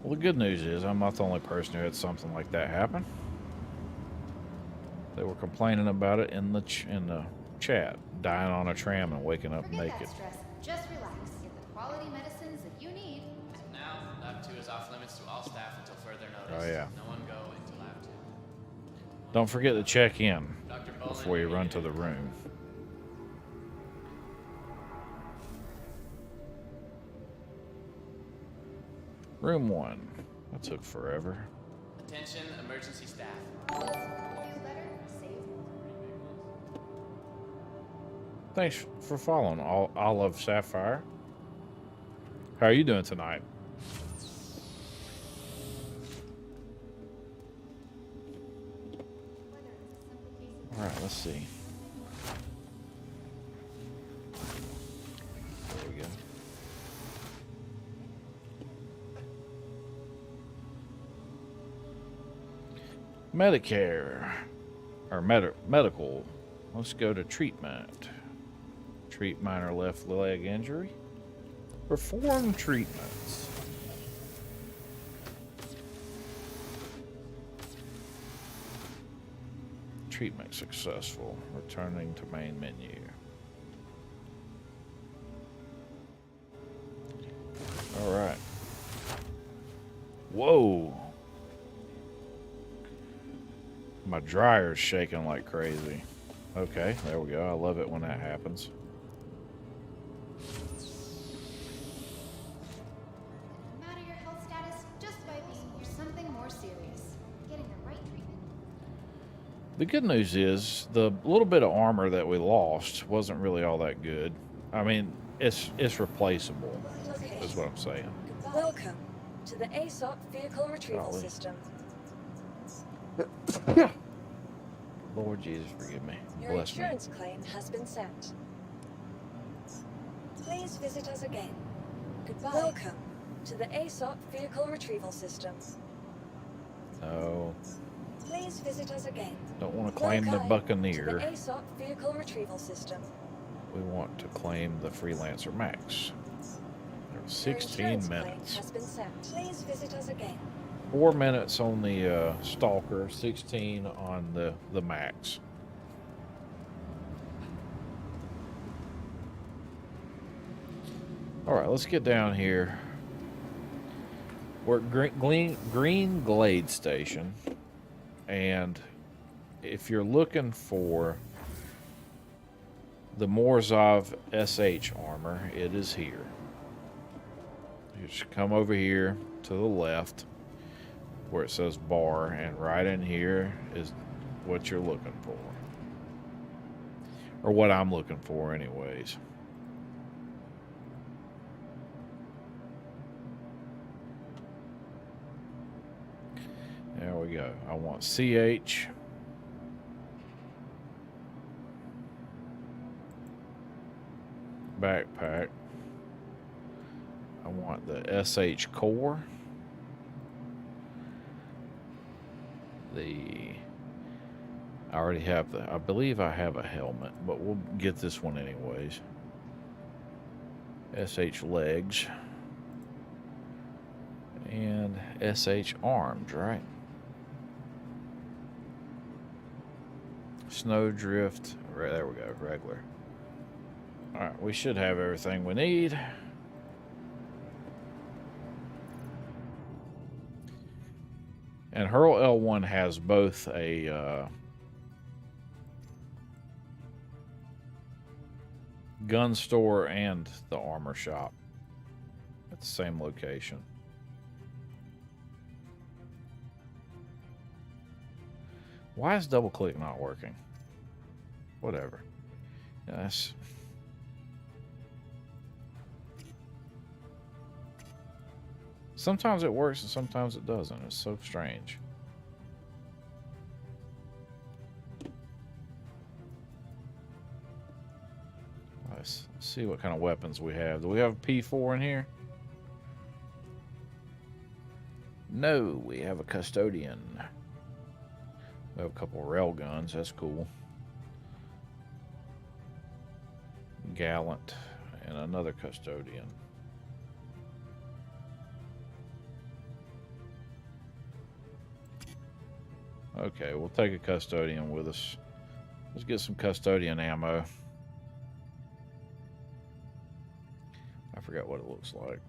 Well, the good news is I'm not the only person who had something like that happen. They were complaining about it in the chat, dying on a tram and waking up Forget naked. that stress. Just relax. Get the quality medicines that you need. Now, Lab 2 is off limits to all staff until further notice. Oh yeah. No one go into Lab 2. Don't forget to check in Dr. Bolin, before you run to the room. Room 1. That took forever. Attention, emergency staff. Feel better? Save. Thanks for following, Olive Sapphire. How are you doing tonight? All right, let's see. There we go. Medicare or medical. Let's go to treatment. Treat minor left leg injury. Perform treatments. Treatment successful. Returning to main menu. All right. Whoa. My dryer's shaking like crazy. Okay, there we go. I love it when that happens. No matter your health status, just by being here, something more serious. Getting the right treatment. The good news is the little bit of armor that we lost wasn't really all that good. I mean, it's replaceable, is what I'm saying. Welcome to the ASOP Vehicle Retrieval Golly. System. Lord Jesus, forgive me. Your Bless me. insurance claim has been sent. Please visit us again. Goodbye. Welcome to the ASOP Vehicle Retrieval System. No, Please visit us again. don't want to claim the Welcome Buccaneer. to the ASOP Vehicle Retrieval System. We want to claim the Freelancer Max. There was Your 16 insurance claim minutes. has been sent. Please visit us again. 4 minutes on the Stalker, 16 on the Max. All right, let's get down here. We're at Green Glade Station, and if you're looking for the Morozov SH armor, it is here. You just come over here to the left where it says bar, and right in here is what you're looking for, or what I'm looking for anyways. There we go. I want CH. Backpack. I want the SH core. I already have I believe I have a helmet, but we'll get this one anyways. SH legs. And SH arms, right? Snowdrift. Right, there we go. Regular. Alright, we should have everything we need. And Hurl L1 has both a gun store and the armor shop at the same location. Why is double click not working? Whatever. Yes. Sometimes it works and sometimes it doesn't. It's so strange. Let's see what kind of weapons we have. Do we have a P4 in here? No, we have a custodian. We have a couple of rail guns. That's cool. Gallant and another custodian. Okay, we'll take a custodian with us. Let's get some custodian ammo. I forgot what it looks like.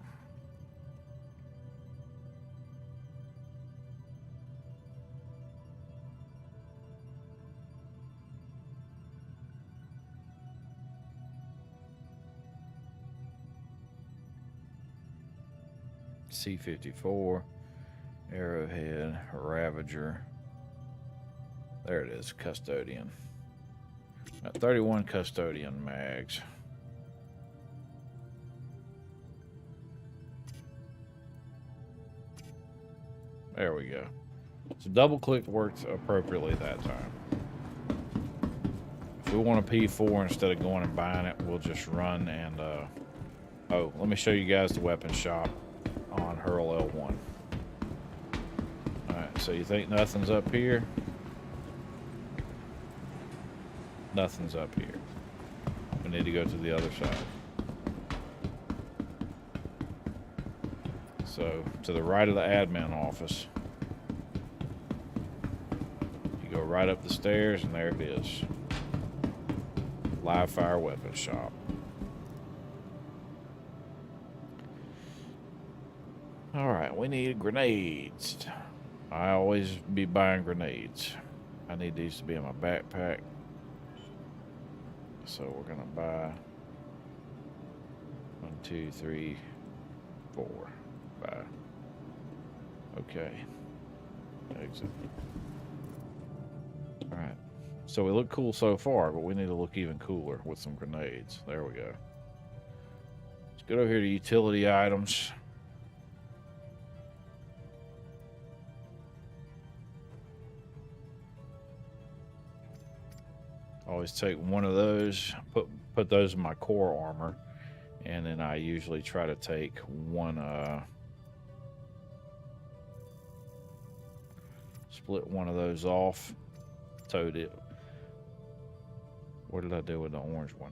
C-54, Arrowhead, Ravager. There it is, custodian. Got 31 custodian mags. There we go. So double click worked appropriately that time. If we want a P4 instead of going and buying it, we'll just run and oh, let me show you guys the weapon shop on Hurl L1. Alright, so you think nothing's up here? Nothing's up here. We need to go to the other side. So, to the right of the admin office. You go right up the stairs and there it is. Live fire weapon shop. Alright, we need grenades. I always be buying grenades. I need these to be in my backpack. So we're gonna buy 1, 2, 3, 4, 5. Okay. Exit. All right. So we look cool so far, but we need to look even cooler with some grenades. There we go. Let's get over here to utility items. Always take one of those, put those in my core armor, and then I usually try to take one split one of those off. Tote it. What did I do with the orange one?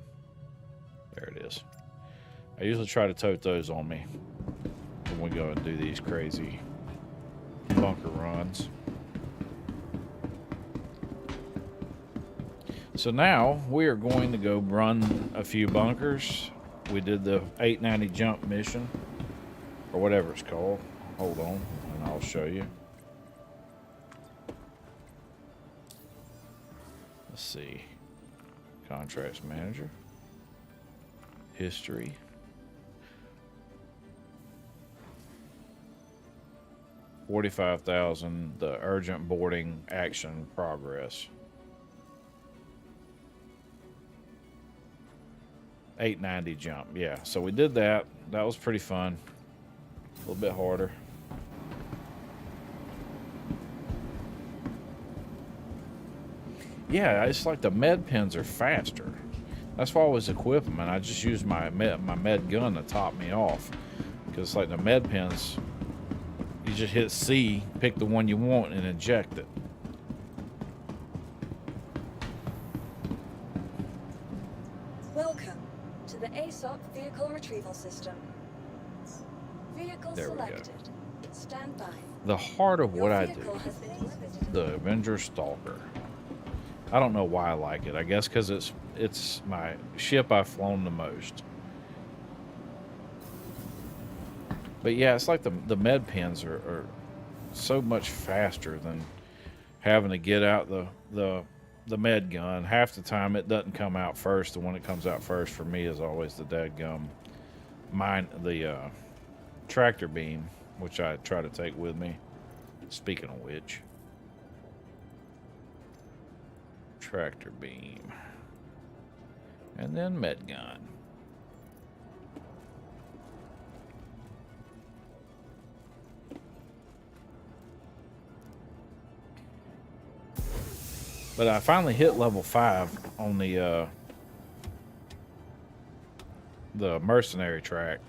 There it is. I usually try to tote those on me when we go and do these crazy bunker runs. So now we are going to go run a few bunkers. We did the 890 jump mission, or whatever it's called. Hold on, and I'll show you. Let's see. Contracts manager. History. $45,000. The urgent boarding action progress. 890 jump. Yeah, so we did that. That was pretty fun. A little bit harder. Yeah, it's like the med pens are faster. That's why I was equipping them, and I just used my med gun to top me off. Because like the med pens, you just hit C, pick the one you want, and inject it. Welcome to the ASOP Vehicle Retrieval System. Vehicle There we go. selected. Stand by. The heart of what Your I vehicle do. has been delivered. The Avenger Stalker. I don't know why I like it. I guess because it's my ship I've flown the most. But yeah, it's like the med pens are so much faster than having to get out the med gun. Half the time it doesn't come out first. The one that comes out first for me is always the dadgum the tractor beam, which I try to take with me. Speaking of which, tractor beam, and then med gun. But I finally hit level 5 on the mercenary track,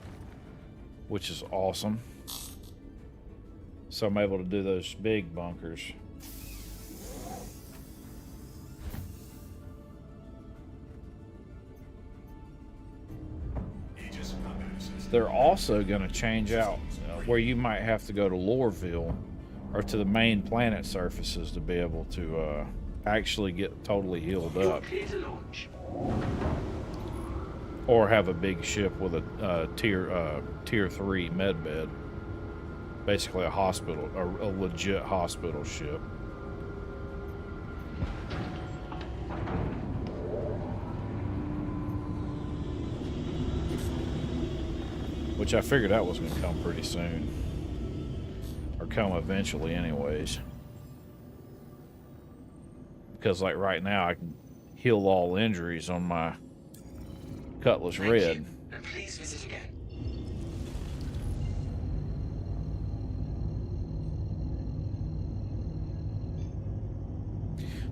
which is awesome. So I'm able to do those big bunkers. They're also going to change out where you might have to go to Lorville or to the main planet surfaces to be able to actually get totally healed You're up, clear to launch. or have a big ship with a tier 3 med bed, basically a hospital, a legit hospital ship. Which I figured that was going to come pretty soon, or come eventually anyways. Because like right now I can heal all injuries on my Cutlass Thank Red. you, and please visit again.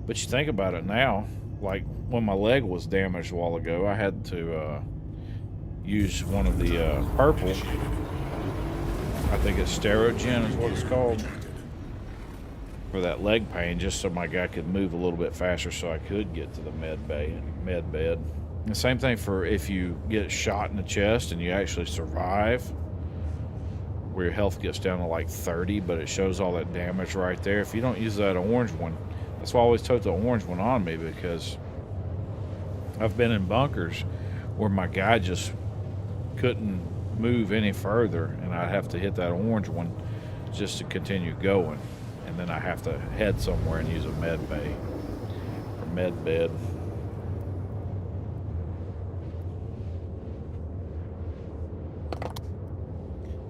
But you think about it now, like when my leg was damaged a while ago, I had to use one of the purple, I think it's Sterogen is what it's called, for that leg pain, just so my guy could move a little bit faster so I could get to the med bed. The same thing for if you get shot in the chest and you actually survive, where your health gets down to like 30, but it shows all that damage right there. If you don't use that orange one, that's why I always tote the orange one on me, because I've been in bunkers where my guy just couldn't move any further, and I'd have to hit that orange one just to continue going. And then I have to head somewhere and use a med bay or med bed.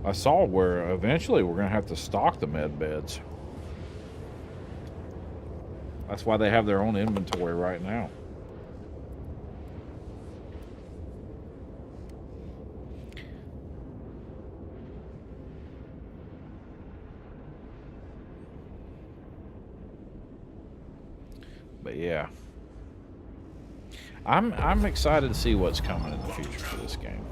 I saw where eventually we're going to have to stock the med beds. That's why they have their own inventory right now. But yeah, I'm excited to see what's coming in the future for this game.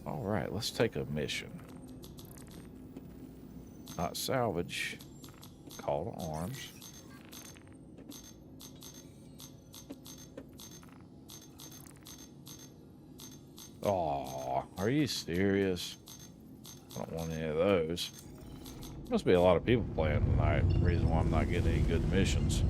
All right, let's take a mission. Not salvage. Call to arms. Aw, are you serious? I don't want any of those. Must be a lot of people playing tonight. Reason why I'm not getting any good missions.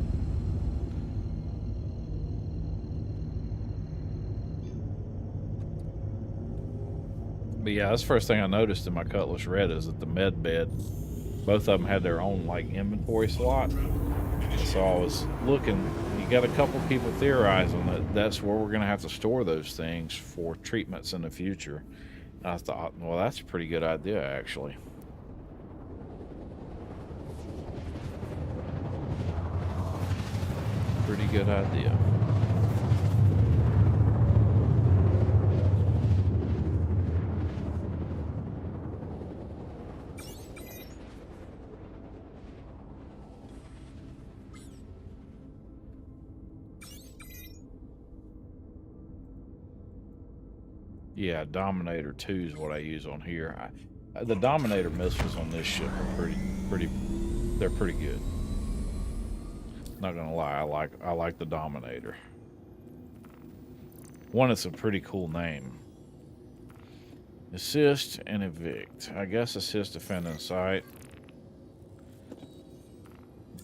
But yeah, that's the first thing I noticed in my Cutlass Red is that the med bed, both of them had their own like inventory slot. So I was looking, you got a couple people theorizing that that's where we're gonna have to store those things for treatments in the future. And I thought, well, that's a pretty good idea actually. Pretty good idea. Yeah, Dominator 2 is what I use on here. The Dominator missiles on this ship are they're pretty good. Not gonna lie, I like the Dominator. One, it's a pretty cool name. Assist and evict. I guess assist, defend, in sight.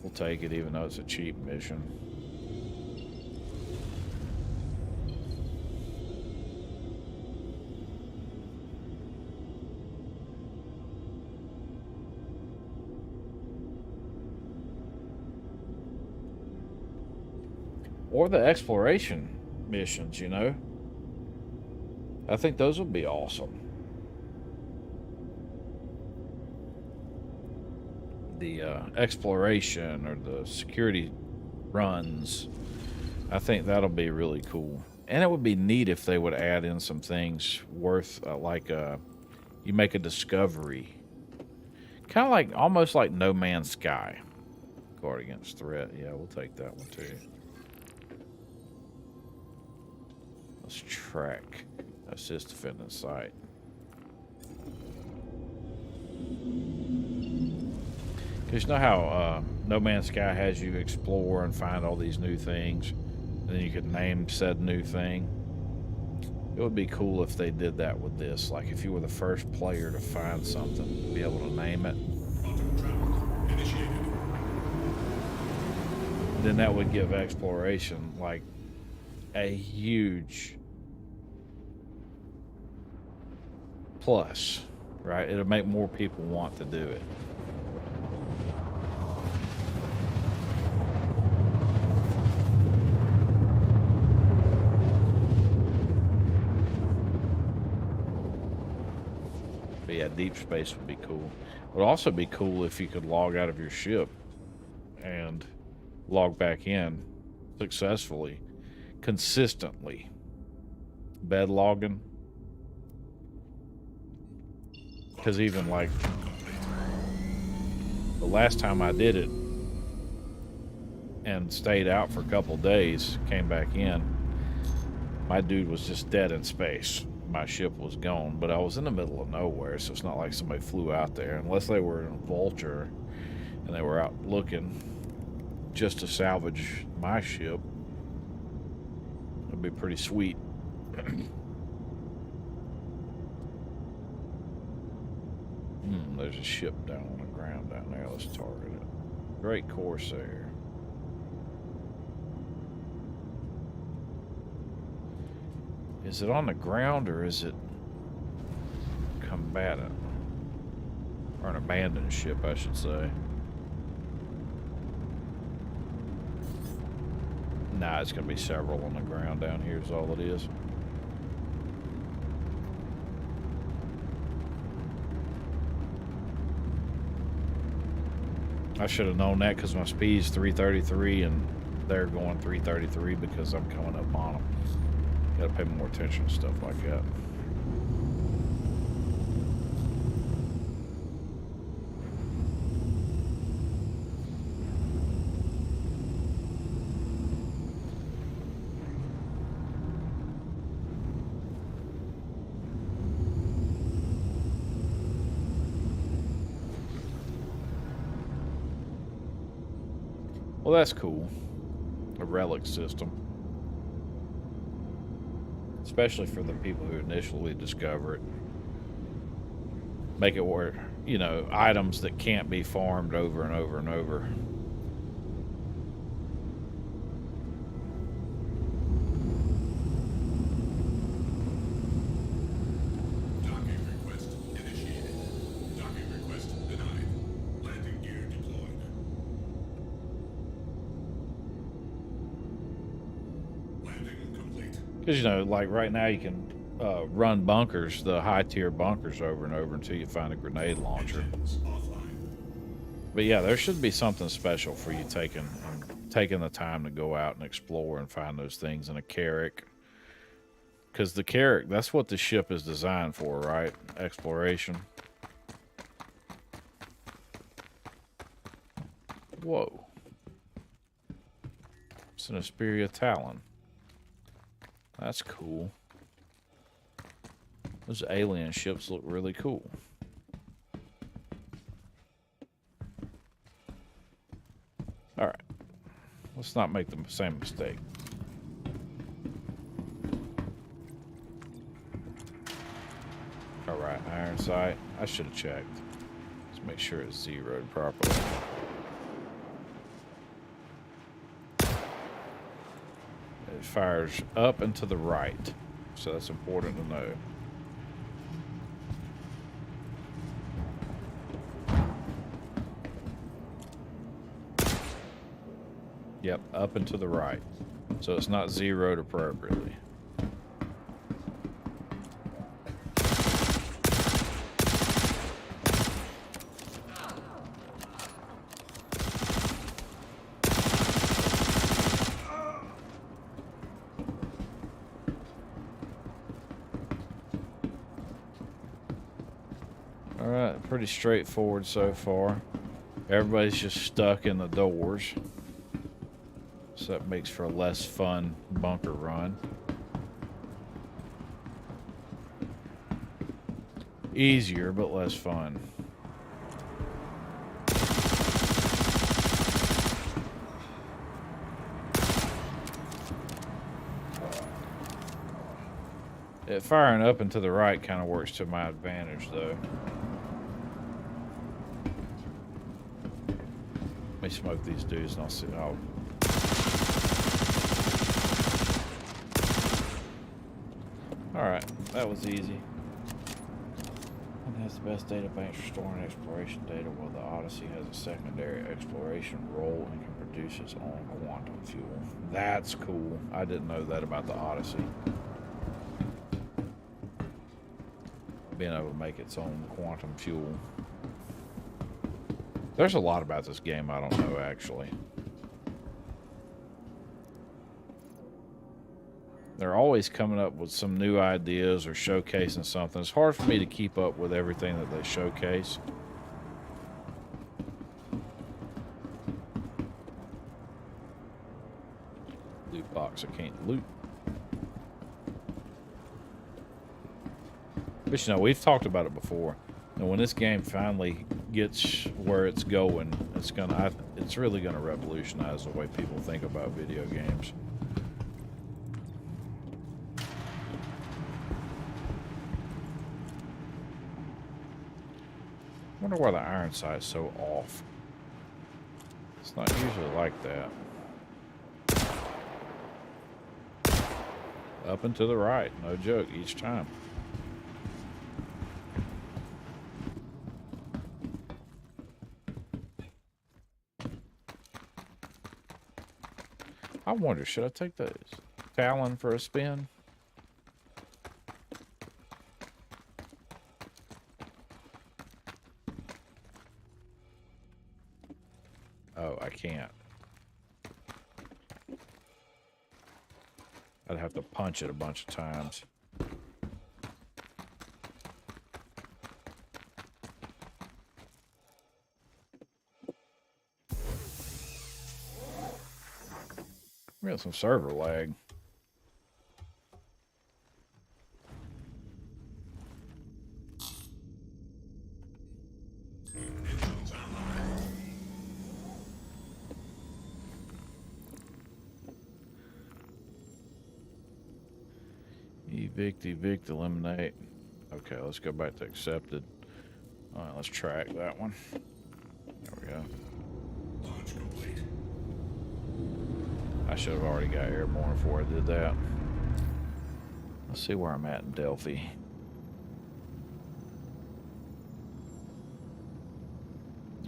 We'll take it even though it's a cheap mission. Or the exploration missions, you know. I think those would be awesome. The exploration or the security runs, I think that'll be really cool. And it would be neat if they would add in some things worth, you make a discovery. Kind of like, almost like No Man's Sky. Guard against threat. Yeah, we'll take that one too. Let's track. Assist, defend, in sight. Because you know how No Man's Sky has you explore and find all these new things, and then you could name said new thing. It would be cool if they did that with this. Like if you were the first player to find something, be able to name it. Then that would give exploration like a huge plus, right? It'll make more people want to do it. But yeah, deep space would be cool. It would also be cool if you could log out of your ship and log back in successfully, consistently. Bed logging. Because even like the last time I did it and stayed out for a couple days, came back in, my dude was just dead in space. My ship was gone, but I was in the middle of nowhere, so it's not like somebody flew out there, unless they were in a Vulture and they were out looking just to salvage my ship. It'd be pretty sweet. There's a ship down on the ground down there. Let's target it. Great Corsair. Is it on the ground or is it combatant? Or an abandoned ship, I should say. Nah, it's going to be several on the ground down here is all it is. I should have known that because my speed's 333 and they're going 333 because I'm coming up on them. Gotta pay more attention to stuff like that. Well, that's cool. A relic system. Especially for the people who initially discover it. Make it where, you know, items that can't be farmed over and over and over. Docking request initiated. Docking request denied. Landing gear deployed. Landing complete. Because, you know, like right now you can run bunkers, the high tier bunkers over and over until you find a grenade launcher. Engines offline. But yeah, there should be something special for you taking the time to go out and explore and find those things in a Carrack. Because the Carrack, that's what the ship is designed for, right? Exploration. Whoa. It's an Asperia Talon. That's cool. Those alien ships look really cool. Alright. Let's not make the same mistake. Alright, iron sight. I should have checked. Let's make sure it's zeroed properly. It fires up and to the right. So that's important to know. Yep, up and to the right. So it's not zeroed appropriately. Alright, pretty straightforward so far. Everybody's just stuck in the doors. So that makes for a less fun bunker run. Easier, but less fun. It firing up and to the right kind of works to my advantage, though. Let me smoke these dudes and I'll see. Alright, that was easy. It has the best data banks for storing exploration data, while the Odyssey has a secondary exploration role and can produce its own quantum fuel. That's cool. I didn't know that about the Odyssey. Being able to make its own quantum fuel. There's a lot about this game I don't know, actually. They're always coming up with some new ideas or showcasing something. It's hard for me to keep up with everything that they showcase. Loot box, I can't loot. But you know, we've talked about it before. And when this game finally gets where it's going, it's really gonna revolutionize the way people think about video games. I wonder why the iron sight's so off. It's not usually like that. Up and to the right, no joke, each time. I wonder, should I take the Talon for a spin? Oh, I can't. I'd have to punch it a bunch of times. We got some server lag. Engines online. Evict, eliminate. Okay, let's go back to accepted. All right, let's track that one. There we go. Launch complete. I should have already got airborne before I did that. Let's see where I'm at in Delphi.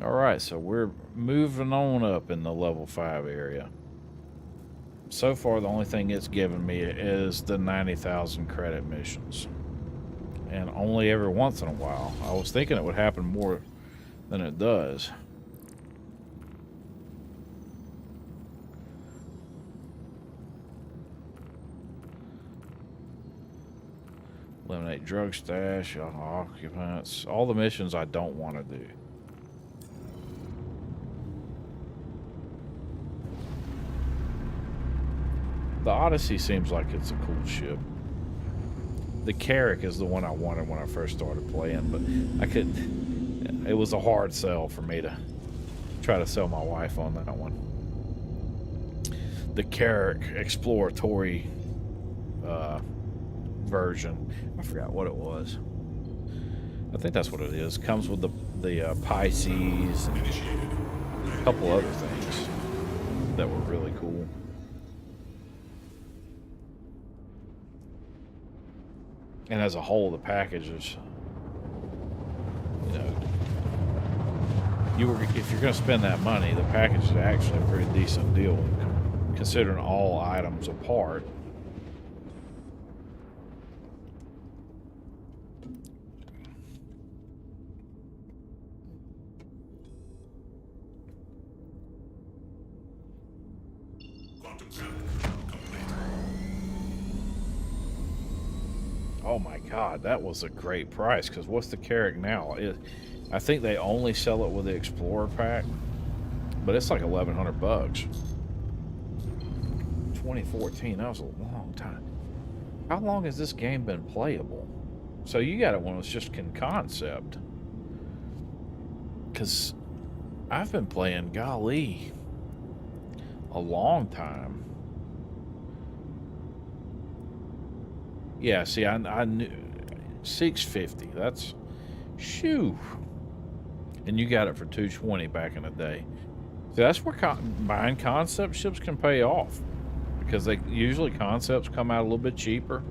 All right, so we're moving on up in the level 5 area. So far, the only thing it's given me is the 90,000 credit missions. And only every once in a while. I was thinking it would happen more than it does. Eliminate drug stash, occupants, all the missions I don't want to do. The Odyssey seems like it's a cool ship. The Carrack is the one I wanted when I first started playing, but I couldn't. It was a hard sell for me to try to sell my wife on that one. The Carrack exploratory version. I forgot what it was. I think that's what it is. Comes with the Pisces and a couple other things that were really cool. And as a whole, the package is, you know, if you're going to spend that money, the package is actually a pretty decent deal, considering all items apart. Quantum trap complete. Oh my God, that was a great price. Because what's the Carrack now? I think they only sell it with the Explorer pack, but it's like $1,100. 2014. That was a long time. How long has this game been playable? So you got it when it's just in concept. Because I've been playing, golly, a long time. Yeah, see, I knew $650. That's shoo. And you got it for $220 back in the day. See, that's where buying concept ships can pay off, because they usually concepts come out a little bit cheaper,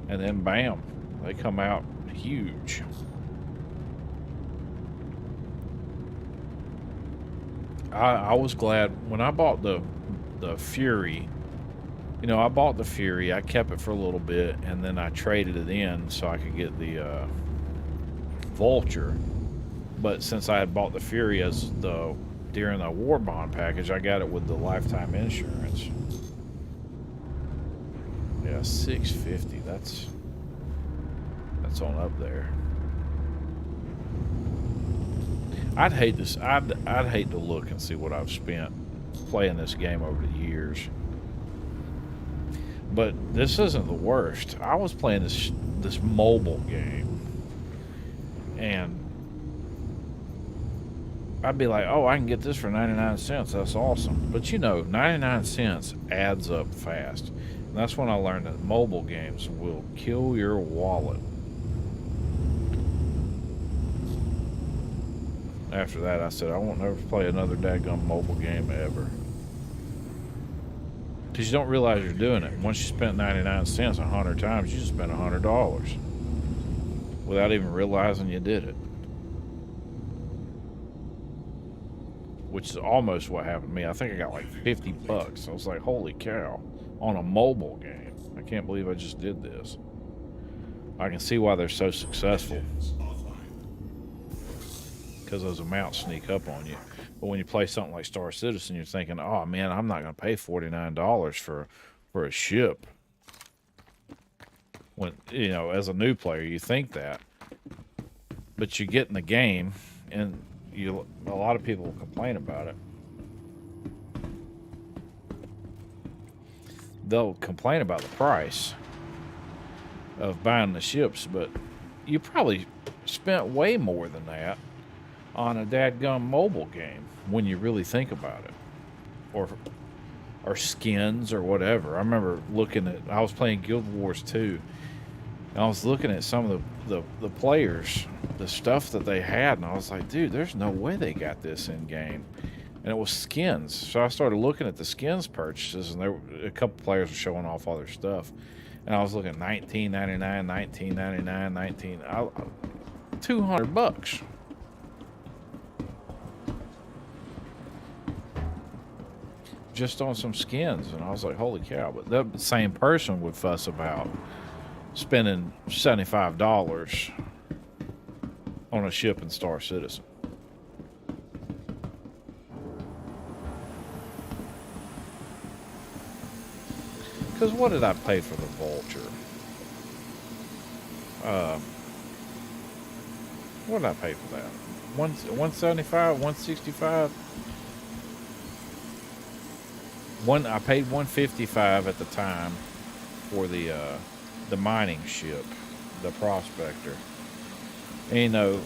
and then bam, they come out huge. I was glad when I bought the Fury. You know, I bought the Fury, I kept it for a little bit, and then I traded it in so I could get the Vulture. But since I had bought the Fury during the War Bond package, I got it with the lifetime insurance. Yeah, $650. That's on up there. I'd hate this. I'd hate to look and see what I've spent playing this game over the years. But this isn't the worst. I was playing this mobile game, and I'd be like, oh, I can get this for 99 cents. That's awesome. But you know, 99 cents adds up fast. And that's when I learned that mobile games will kill your wallet. After that, I said, I won't never play another daggum mobile game ever. Because you don't realize you're doing it. Once you spent 99 cents 100 times, you just spent $100 without even realizing you did it. Which is almost what happened to me. I think I got like $50. I was like, holy cow, on a mobile game. I can't believe I just did this. I can see why they're so successful. Engines offline. because those amounts sneak up on you. But when you play something like Star Citizen, you're thinking, oh man, I'm not going to pay $49 for a ship. When, you know, as a new player, you think that. But you get in the game, and a lot of people will complain about it. They'll complain about the price of buying the ships, but you probably spent way more than that on a dadgum mobile game when you really think about it, or skins or whatever. I remember I was playing Guild Wars 2, and I was looking at some of the players, the stuff that they had, and I was like, dude, there's no way they got this in game. And it was skins. So I started looking at the skins purchases, and a couple players were showing off all their stuff. And I was looking at $19.99, $200. Just on some skins. And I was like, holy cow. But that same person would fuss about spending $75 on a ship in Star Citizen. Because what did I pay for the Vulture? What did I pay for that? 175, 165. I paid 155 at the time for the mining ship, the Prospector. And you know,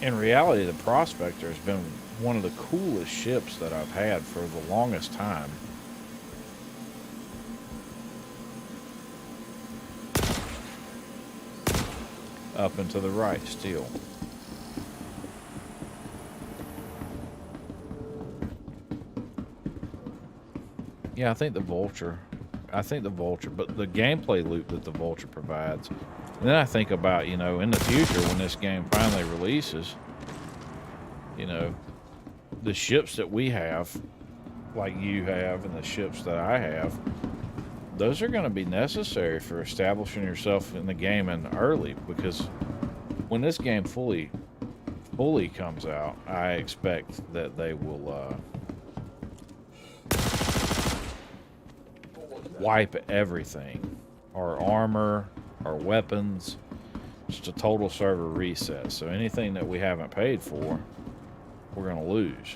in reality, the Prospector has been one of the coolest ships that I've had for the longest time. Up and to the right still. Yeah, I think the Vulture, but the gameplay loop that the Vulture provides. And then I think about, you know, in the future when this game finally releases, you know, the ships that we have, like you have, and the ships that I have, those are going to be necessary for establishing yourself in the game and early, because when this game fully comes out, I expect that they will wipe everything, our armor, our weapons, just a total server reset. So anything that we haven't paid for, we're going to lose.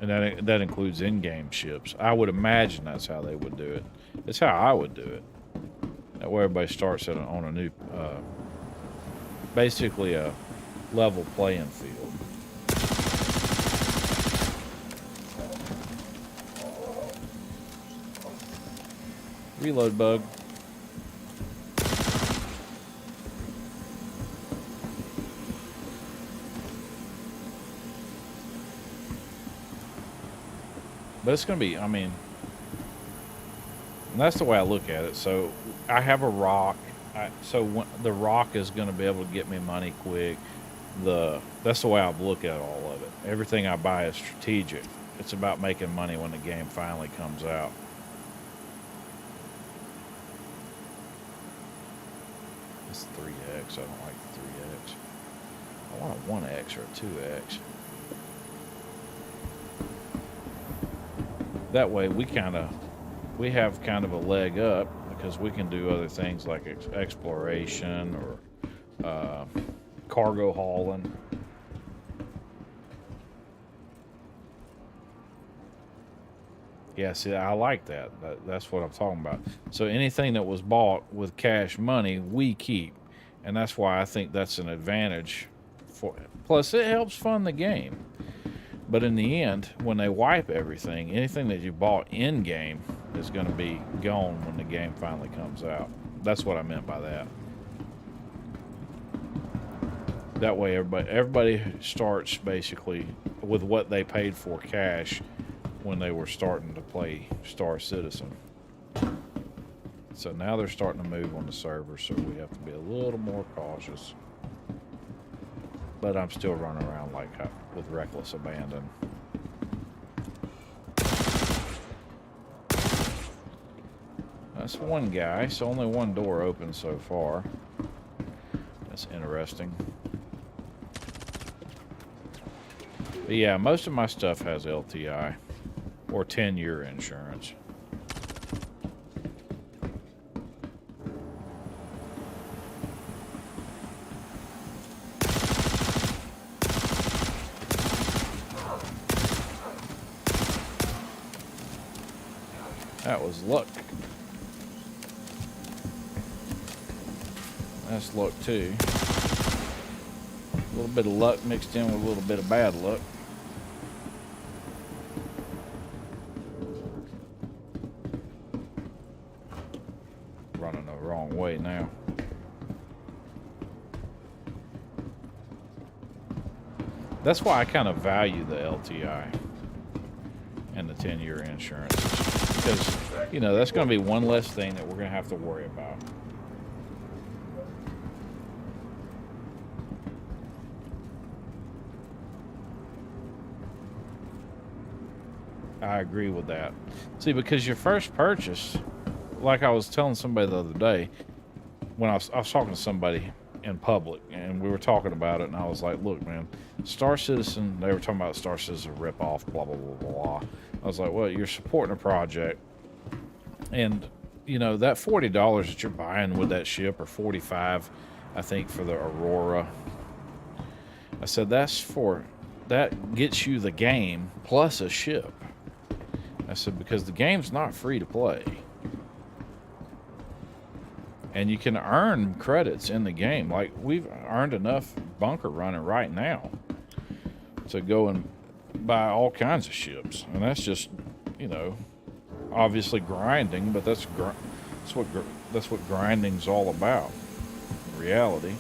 And that includes in-game ships. I would imagine that's how they would do it. It's how I would do it. That way everybody starts on a new, basically a level playing field. Reload bug. But it's going to be, I mean, and that's the way I look at it. So I have a rock. The rock is going to be able to get me money quick. That's the way I look at all of it. Everything I buy is strategic. It's about making money when the game finally comes out. It's 3X. I don't like the 3X. I want a 1X or a 2X. That way we have kind of a leg up, because we can do other things like exploration or cargo hauling. Yeah, see, I like that. That's what I'm talking about. So anything that was bought with cash money, we keep. And that's why I think that's an advantage. Plus, it helps fund the game. But in the end, when they wipe everything, anything that you bought in-game is going to be gone when the game finally comes out. That's what I meant by that. That way, everybody starts basically with what they paid for cash when they were starting to play Star Citizen. So now they're starting to move on the server, so we have to be a little more cautious. But I'm still running around with reckless abandon. That's one guy, so only one door open so far. That's interesting. But yeah, most of my stuff has LTI or 10-year insurance. That was luck. That's luck too. A little bit of luck mixed in with a little bit of bad luck. Running the wrong way now. That's why I kind of value the LTI and the 10-year insurance. Because, you know, that's going to be one less thing that we're going to have to worry about. I agree with that. See, because your first purchase, like I was telling somebody the other day, when I was talking to somebody in public, and we were talking about it, and I was like, look, man, Star Citizen, they were talking about Star Citizen rip-off, blah, blah, blah, blah, blah. I was like, well, you're supporting a project, and, you know, that $40 that you're buying with that ship, or $45, I think, for the Aurora, I said, that gets you the game plus a ship. I said, because the game's not free to play. And you can earn credits in the game. Like, we've earned enough bunker running right now to go and buy all kinds of ships. And that's just, you know, obviously grinding, but that's what grinding's all about. In reality,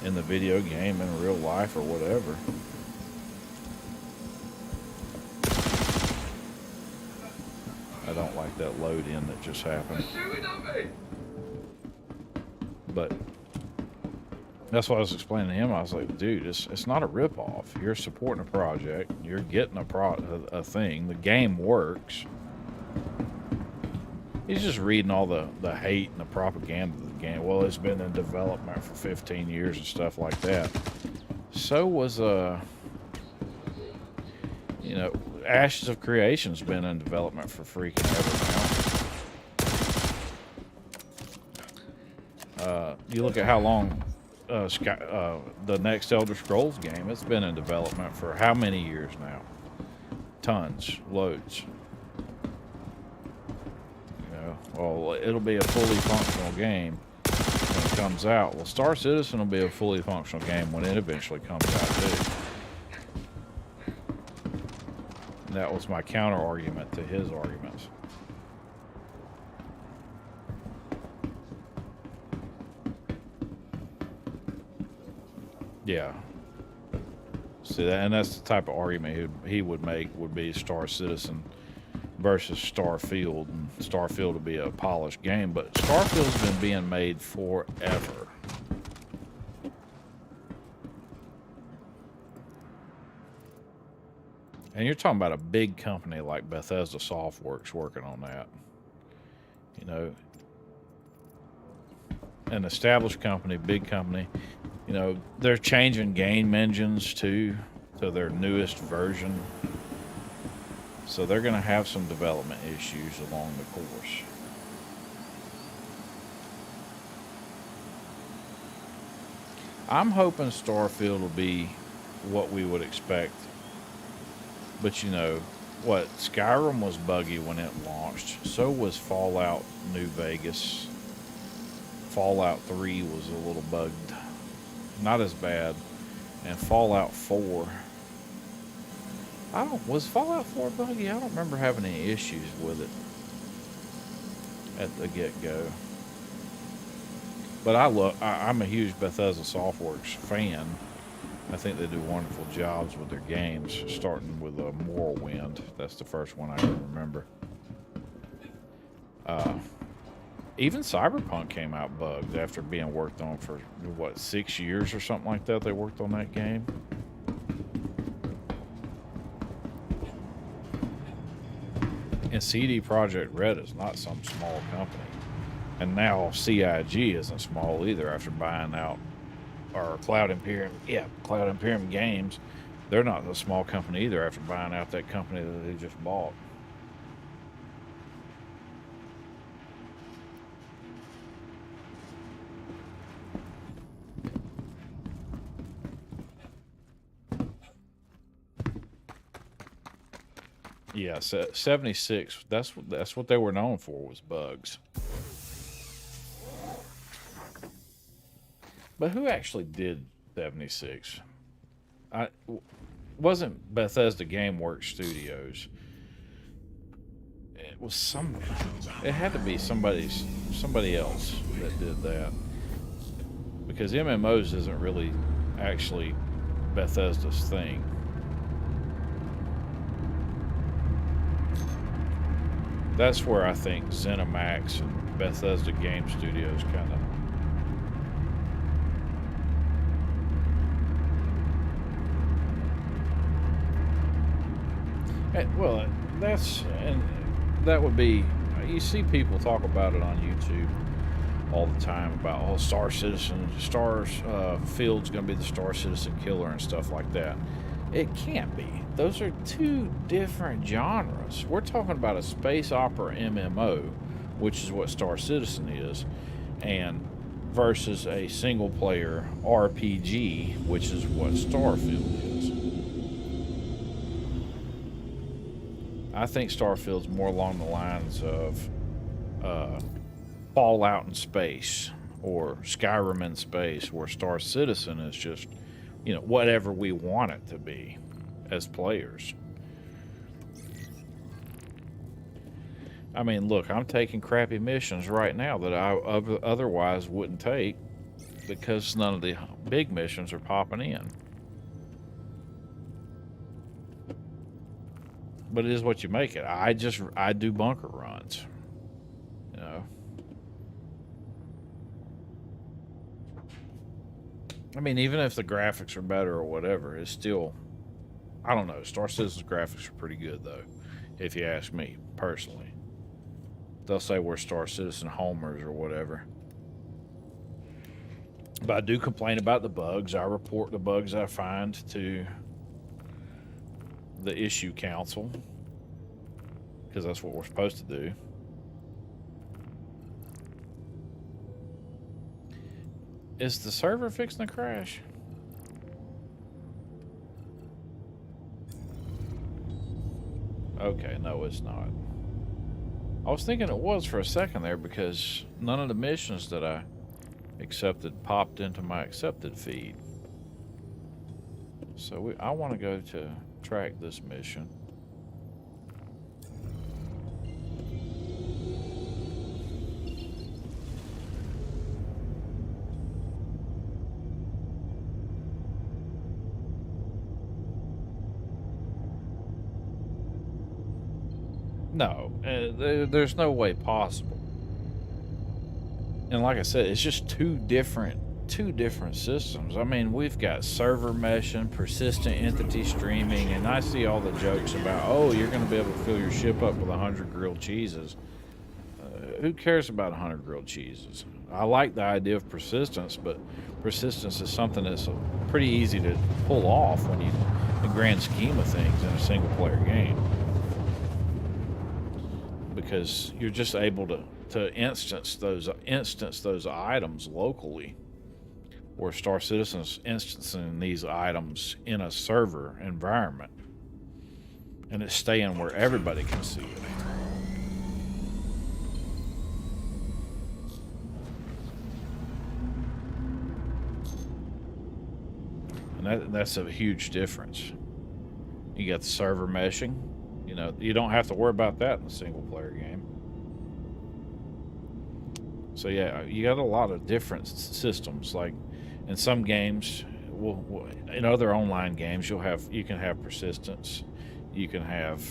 in the video game, in real life, or whatever. I don't like that load in that just happened. But that's what I was explaining to him. I was like, dude, it's not a ripoff. You're supporting a project. You're getting a thing. The game works. He's just reading all the hate and the propaganda of the game. Well, it's been in development for 15 years and stuff like that. So was, you know, Ashes of Creation's been in development for freaking ever now. You look at how long the next Elder Scrolls game, it's been in development for how many years now? Tons, loads. You know, well, it'll be a fully functional game when it comes out. Well, Star Citizen will be a fully functional game when it eventually comes out too. And that was my counter argument to his arguments. Yeah. See that, and that's the type of argument he would make would be Star Citizen versus Starfield, and Starfield would be a polished game, but Starfield's been being made forever. And you're talking about a big company like Bethesda Softworks working on that. You know, an established company, big company. You know, they're changing game engines too to their newest version. So they're going to have some development issues along the course. I'm hoping Starfield will be what we would expect. But you know, what, Skyrim was buggy when it launched. So was Fallout New Vegas. Fallout 3 was a little bugged. Not as bad. And Fallout 4. Was Fallout 4 buggy? I don't remember having any issues with it at the get-go. But I'm a huge Bethesda Softworks fan. I think they do wonderful jobs with their games, starting with Morrowind. That's the first one I can remember. Even Cyberpunk came out bugged after being worked on for, what, 6 years or something like that. They worked on that game. And And CD Projekt Red is not some small company. And now CIG isn't small either after buying out, or Cloud Imperium. Yeah, Cloud Imperium Games. They're not a small company either after buying out that company that they just bought. Yeah, 76. That's what they were known for, was bugs. But who actually did 76? Wasn't Bethesda GameWorks Studios. It was somebody. It had to be somebody else that did that, because MMOs isn't really actually Bethesda's thing. That's where I think ZeniMax and Bethesda Game Studios kind of. Well, that would be. You see people talk about it on YouTube all the time about, oh, Starfield's going to be the Star Citizen killer and stuff like that. It can't be. Those are two different genres. We're talking about a space opera MMO, which is what Star Citizen is, and versus a single player RPG, which is what Starfield is. I think Starfield's more along the lines of Fallout in space or Skyrim in space, where Star Citizen is just, whatever we want it to be as players. I mean, look, I'm taking crappy missions right now that I otherwise wouldn't take because none of the big missions are popping in. But it is what you make it. I do bunker runs, I mean, even if the graphics are better or whatever, it's still, I don't know. Star Citizen's graphics are pretty good, though, if you ask me personally. They'll say we're Star Citizen homers or whatever. But I do complain about the bugs. I report the bugs I find to the issue council, because that's what we're supposed to do. Is the server fixing to crash? Okay, no, it's not. I was thinking it was for a second there, because none of the missions that I accepted popped into my accepted feed. So I want to go to track this mission. No, there's no way possible. And like I said, it's just two different systems. I mean, we've got server meshing, persistent entity streaming, and I see all the jokes about, oh, you're going to be able to fill your ship up with 100 grilled cheeses. Who cares about 100 grilled cheeses? I like the idea of persistence, but persistence is something that's pretty easy to pull off when you, in the grand scheme of things, in a single player game. Because you're just able to instance those items locally, where Star Citizen's instancing these items in a server environment, and it's staying where everybody can see it. And that's a huge difference. You got the server meshing. You don't have to worry about that in a single player game. So yeah, you got a lot of different systems. Like in some games, in other online games, you can have persistence, you can have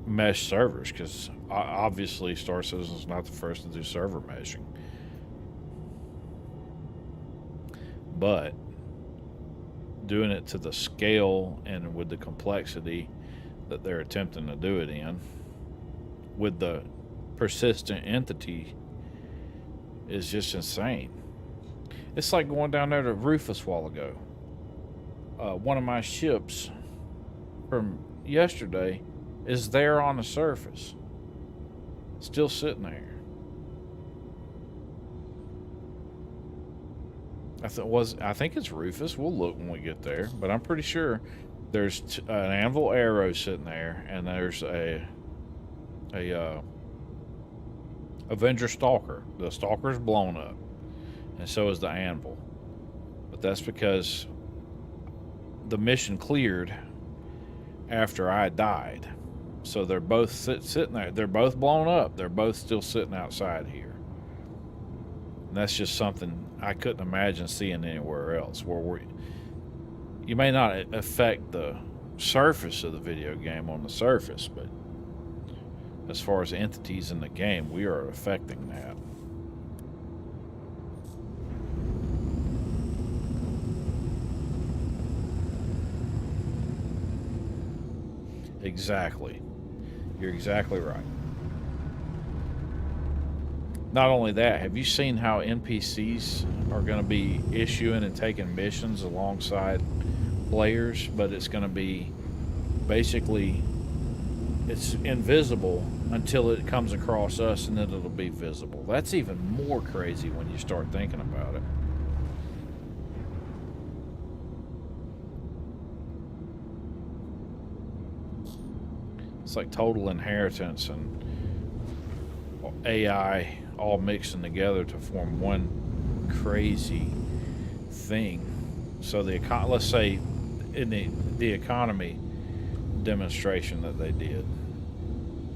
mesh servers, because obviously Star Citizen is not the first to do server meshing. But doing it to the scale and with the complexity that they're attempting to do it in, with the persistent entity is just insane. It's like going down there to Rufus a while ago. One of my ships from yesterday is there on the surface, still sitting there. I think it's Rufus. We'll look when we get there, but I'm pretty sure there's an Anvil arrow sitting there, and there's a Avenger Stalker. The Stalker's blown up, and so is the Anvil. But that's because the mission cleared after I died. So they're both sitting there. They're both blown up. They're both still sitting outside here. And that's just something I couldn't imagine seeing anywhere else. You may not affect the surface of the video game on the surface, but as far as entities in the game, we are affecting that. Exactly. You're exactly right. Not only that, have you seen how NPCs are going to be issuing and taking missions alongside players, but it's going to be basically, it's invisible until it comes across us, and then it'll be visible. That's even more crazy when you start thinking about it. It's like total inheritance and AI all mixing together to form one crazy thing. So let's say in the economy demonstration that they did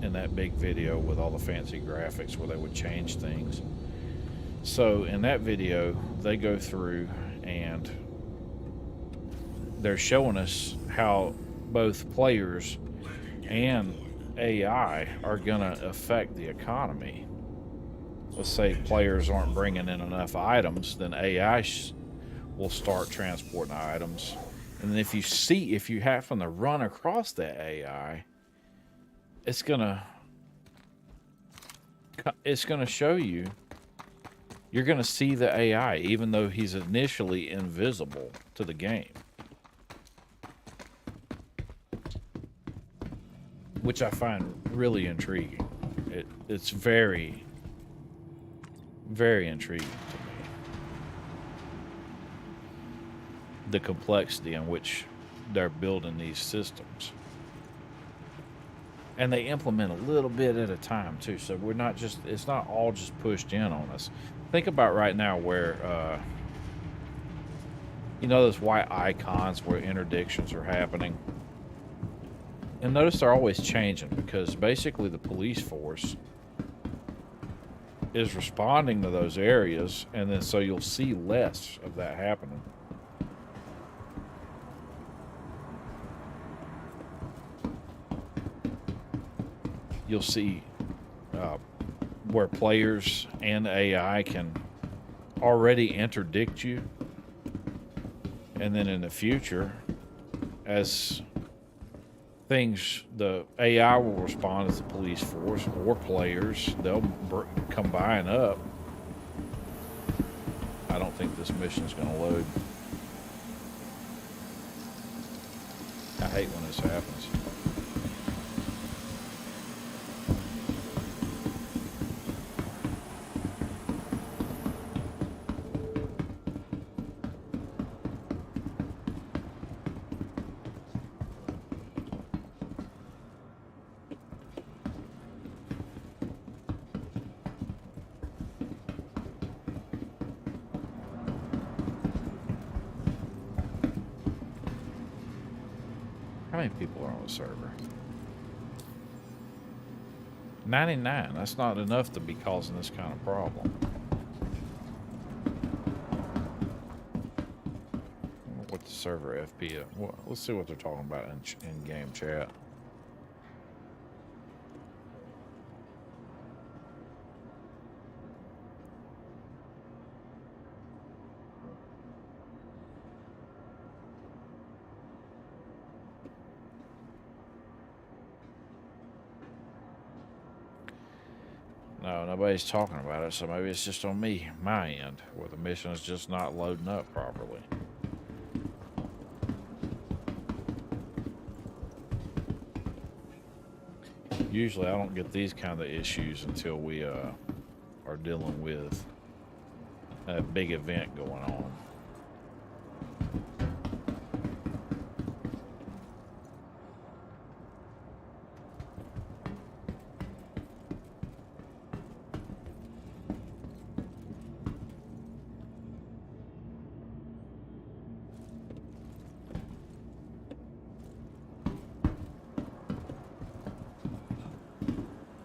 in that big video with all the fancy graphics where they would change things. So in that video, they go through and they're showing us how both players and AI are going to affect the economy. Let's say players aren't bringing in enough items, then AI will start transporting items. And then if you happen to run across that AI, it's gonna show you. You're gonna see the AI, even though he's initially invisible to the game. Which I find really intriguing. It's very, very intriguing to me. The complexity in which they're building these systems. And they implement a little bit at a time too, so it's not all just pushed in on us. Think about right now where those white icons where interdictions are happening. And notice they're always changing because basically the police force is responding to those areas, and then so you'll see less of that happening. You'll see where players and AI can already interdict you, and then in the future, as the AI will respond as the police force or players. They'll come buying up. I don't think this mission's going to load. I hate when this happens. How many people are on the server? 99. That's not enough to be causing this kind of problem. What the server FP? Let's see what they're talking about in game chat. No, nobody's talking about it, so maybe it's just on me, my end, where the mission is just not loading up properly. Usually I don't get these kind of issues until we are dealing with a big event going on.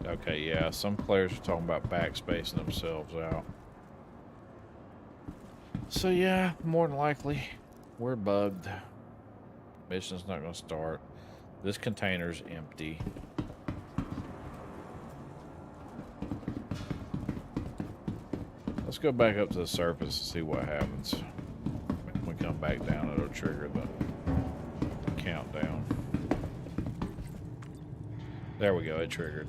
Okay, yeah, some players are talking about backspacing themselves out. So yeah, more than likely, we're bugged. Mission's not going to start. This container's empty. Let's go back up to the surface and see what happens. When we come back down, it'll trigger the countdown. There we go, it triggered.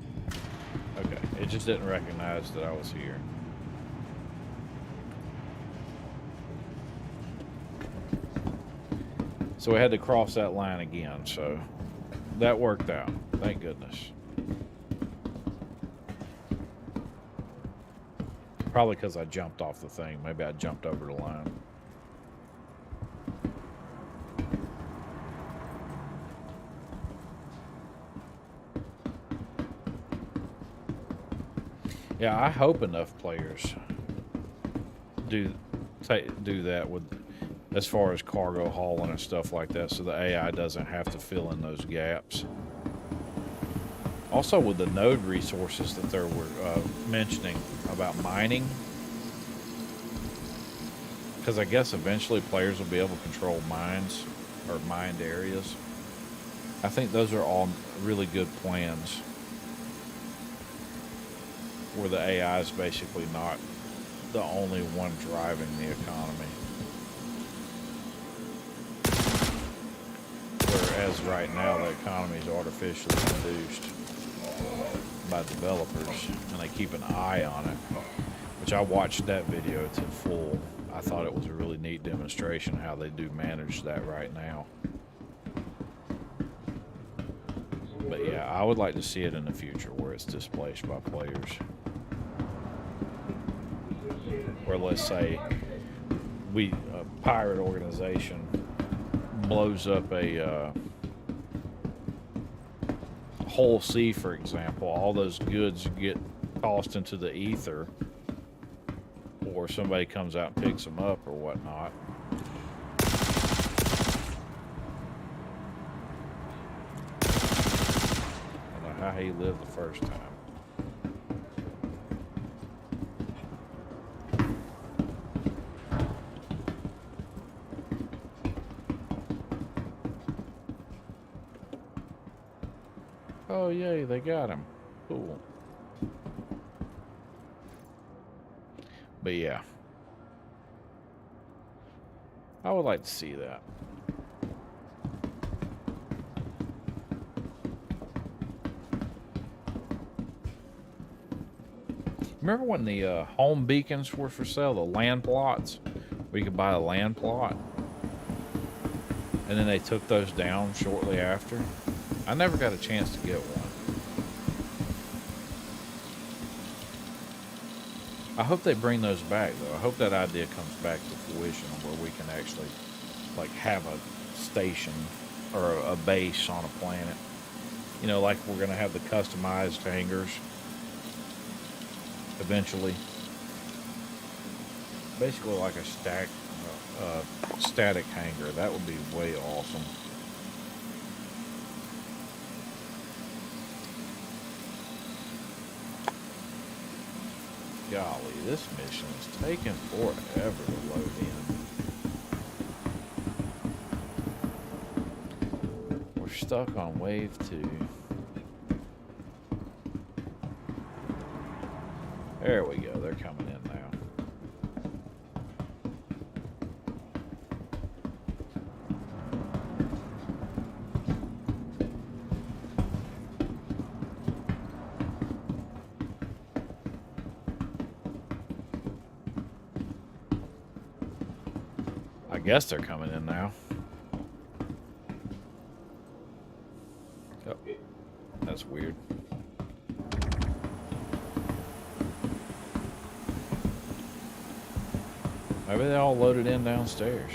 Okay, it just didn't recognize that I was here. So we had to cross that line again, so that worked out. Thank goodness. Probably because I jumped off the thing. Maybe I jumped over the line. Yeah, I hope enough players do that with as far as cargo hauling and stuff like that, so the AI doesn't have to fill in those gaps. Also, with the node resources that they were mentioning about mining, because I guess eventually players will be able to control mines or mined areas. I think those are all really good plans, where the AI is basically not the only one driving the economy. Whereas right now the economy is artificially induced by developers, and they keep an eye on it, which I watched that video to full. I thought it was a really neat demonstration how they do manage that right now. But yeah, I would like to see it in the future where it's displaced by players. Or let's say a pirate organization blows up a whole sea, for example. All those goods get tossed into the ether, or somebody comes out and picks them up or whatnot. I don't know how he lived the first time. Oh, yay, they got him. Cool. But yeah, I would like to see that. Remember when the home beacons were for sale, the land plots, where you could buy a land plot? And then they took those down shortly after. I never got a chance to get one. I hope they bring those back, though. I hope that idea comes back to fruition where we can actually, like, have a station or a base on a planet. You know, like we're going to have the customized hangars eventually. Basically like a static hangar. That would be way awesome. Golly, this mission is taking forever to load in. We're stuck on wave 2. There we go, they're coming in now. I guess they're coming in now. Oh, that's weird. Maybe they all loaded in downstairs.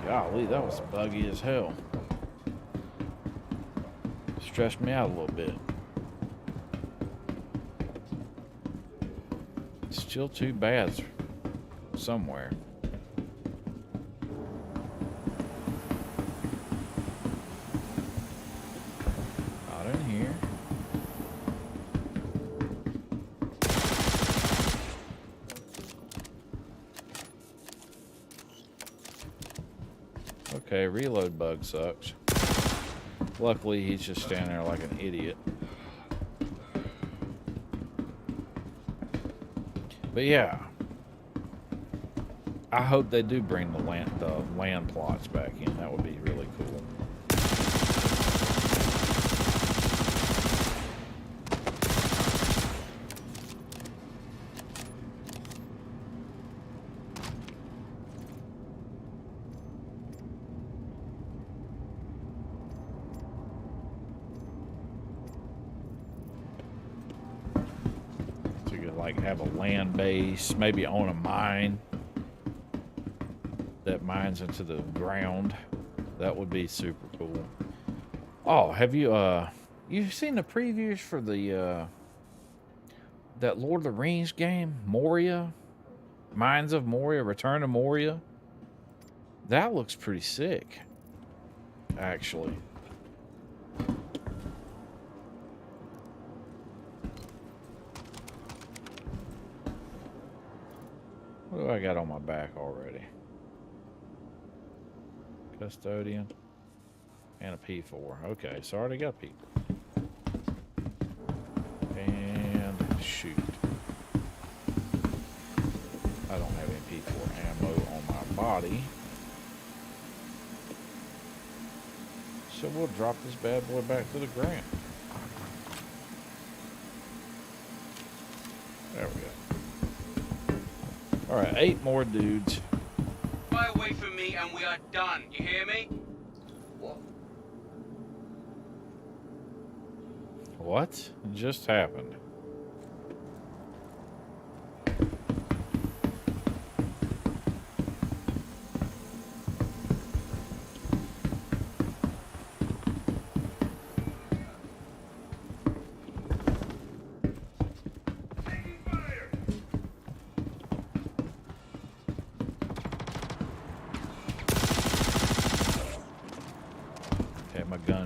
Golly, that was buggy as hell. Stressed me out a little bit. Still two bads somewhere. Not in here. Okay, reload bug sucks. Luckily, he's just standing there like an idiot. But yeah, I hope they do bring the land plots back in. That would be really cool. Like have a land base, maybe own a mine that mines into the ground. That would be super cool. Oh, have you you've seen the previews for the that Lord of the Rings game, Moria? Mines of Moria, Return to Moria? That looks pretty sick, actually. What do I got on my back already? Custodian and a P4. Okay, so I already got people. And shoot. I don't have any P4 ammo on my body. So we'll drop this bad boy back to the ground. There we go. Alright, 8 more dudes. Fly away from me and we are done. You hear me? What just happened?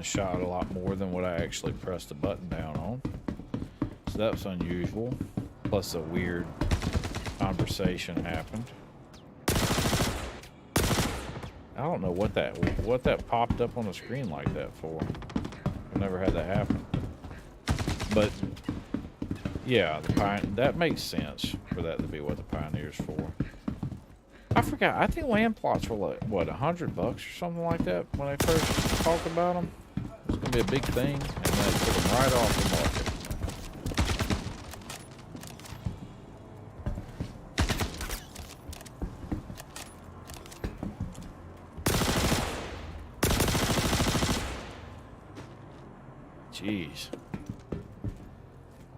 Shot a lot more than what I actually pressed the button down on, so that was unusual. Plus a weird conversation happened. I don't know what that popped up on the screen like that for. I've never had that happen. But yeah, that makes sense for that to be what the Pioneer's for. I forgot. I think land plots were like what, $100 or something like that when I first talked about them. It's gonna be a big thing, and then they took them right off the market. Jeez.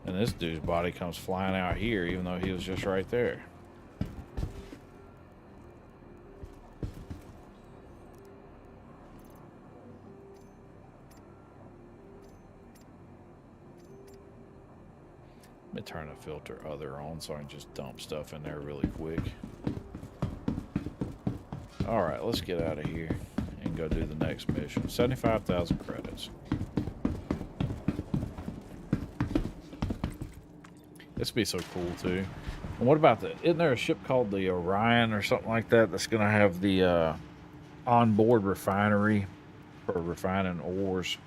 And this dude's body comes flying out here, even though he was just right there. Let me turn the filter other on so I can just dump stuff in there really quick. Alright, let's get out of here and go do the next mission. 75,000 credits. This would be so cool too. And what about the? Isn't there a ship called the Orion or something like that that's going to have the onboard refinery for refining ores?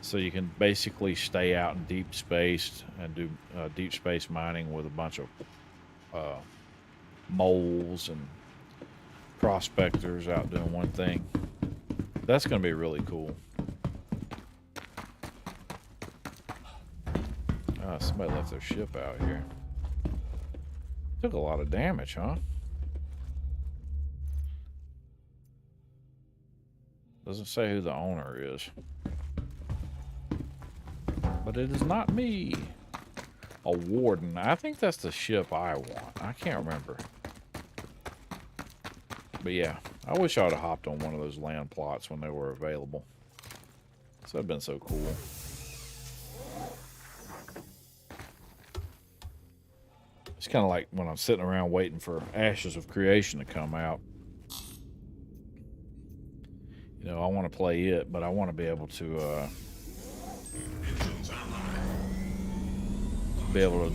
So you can basically stay out in deep space and do deep space mining with a bunch of moles and prospectors out doing one thing. That's going to be really cool. Somebody left their ship out here. Took a lot of damage, huh? Doesn't say who the owner is. But it is not me. A Warden. I think that's the ship I want. I can't remember. But yeah, I wish I would have hopped on one of those land plots when they were available. So that'd been so cool. It's kind of like when I'm sitting around waiting for Ashes of Creation to come out. You know, I want to play it, but I want to be able to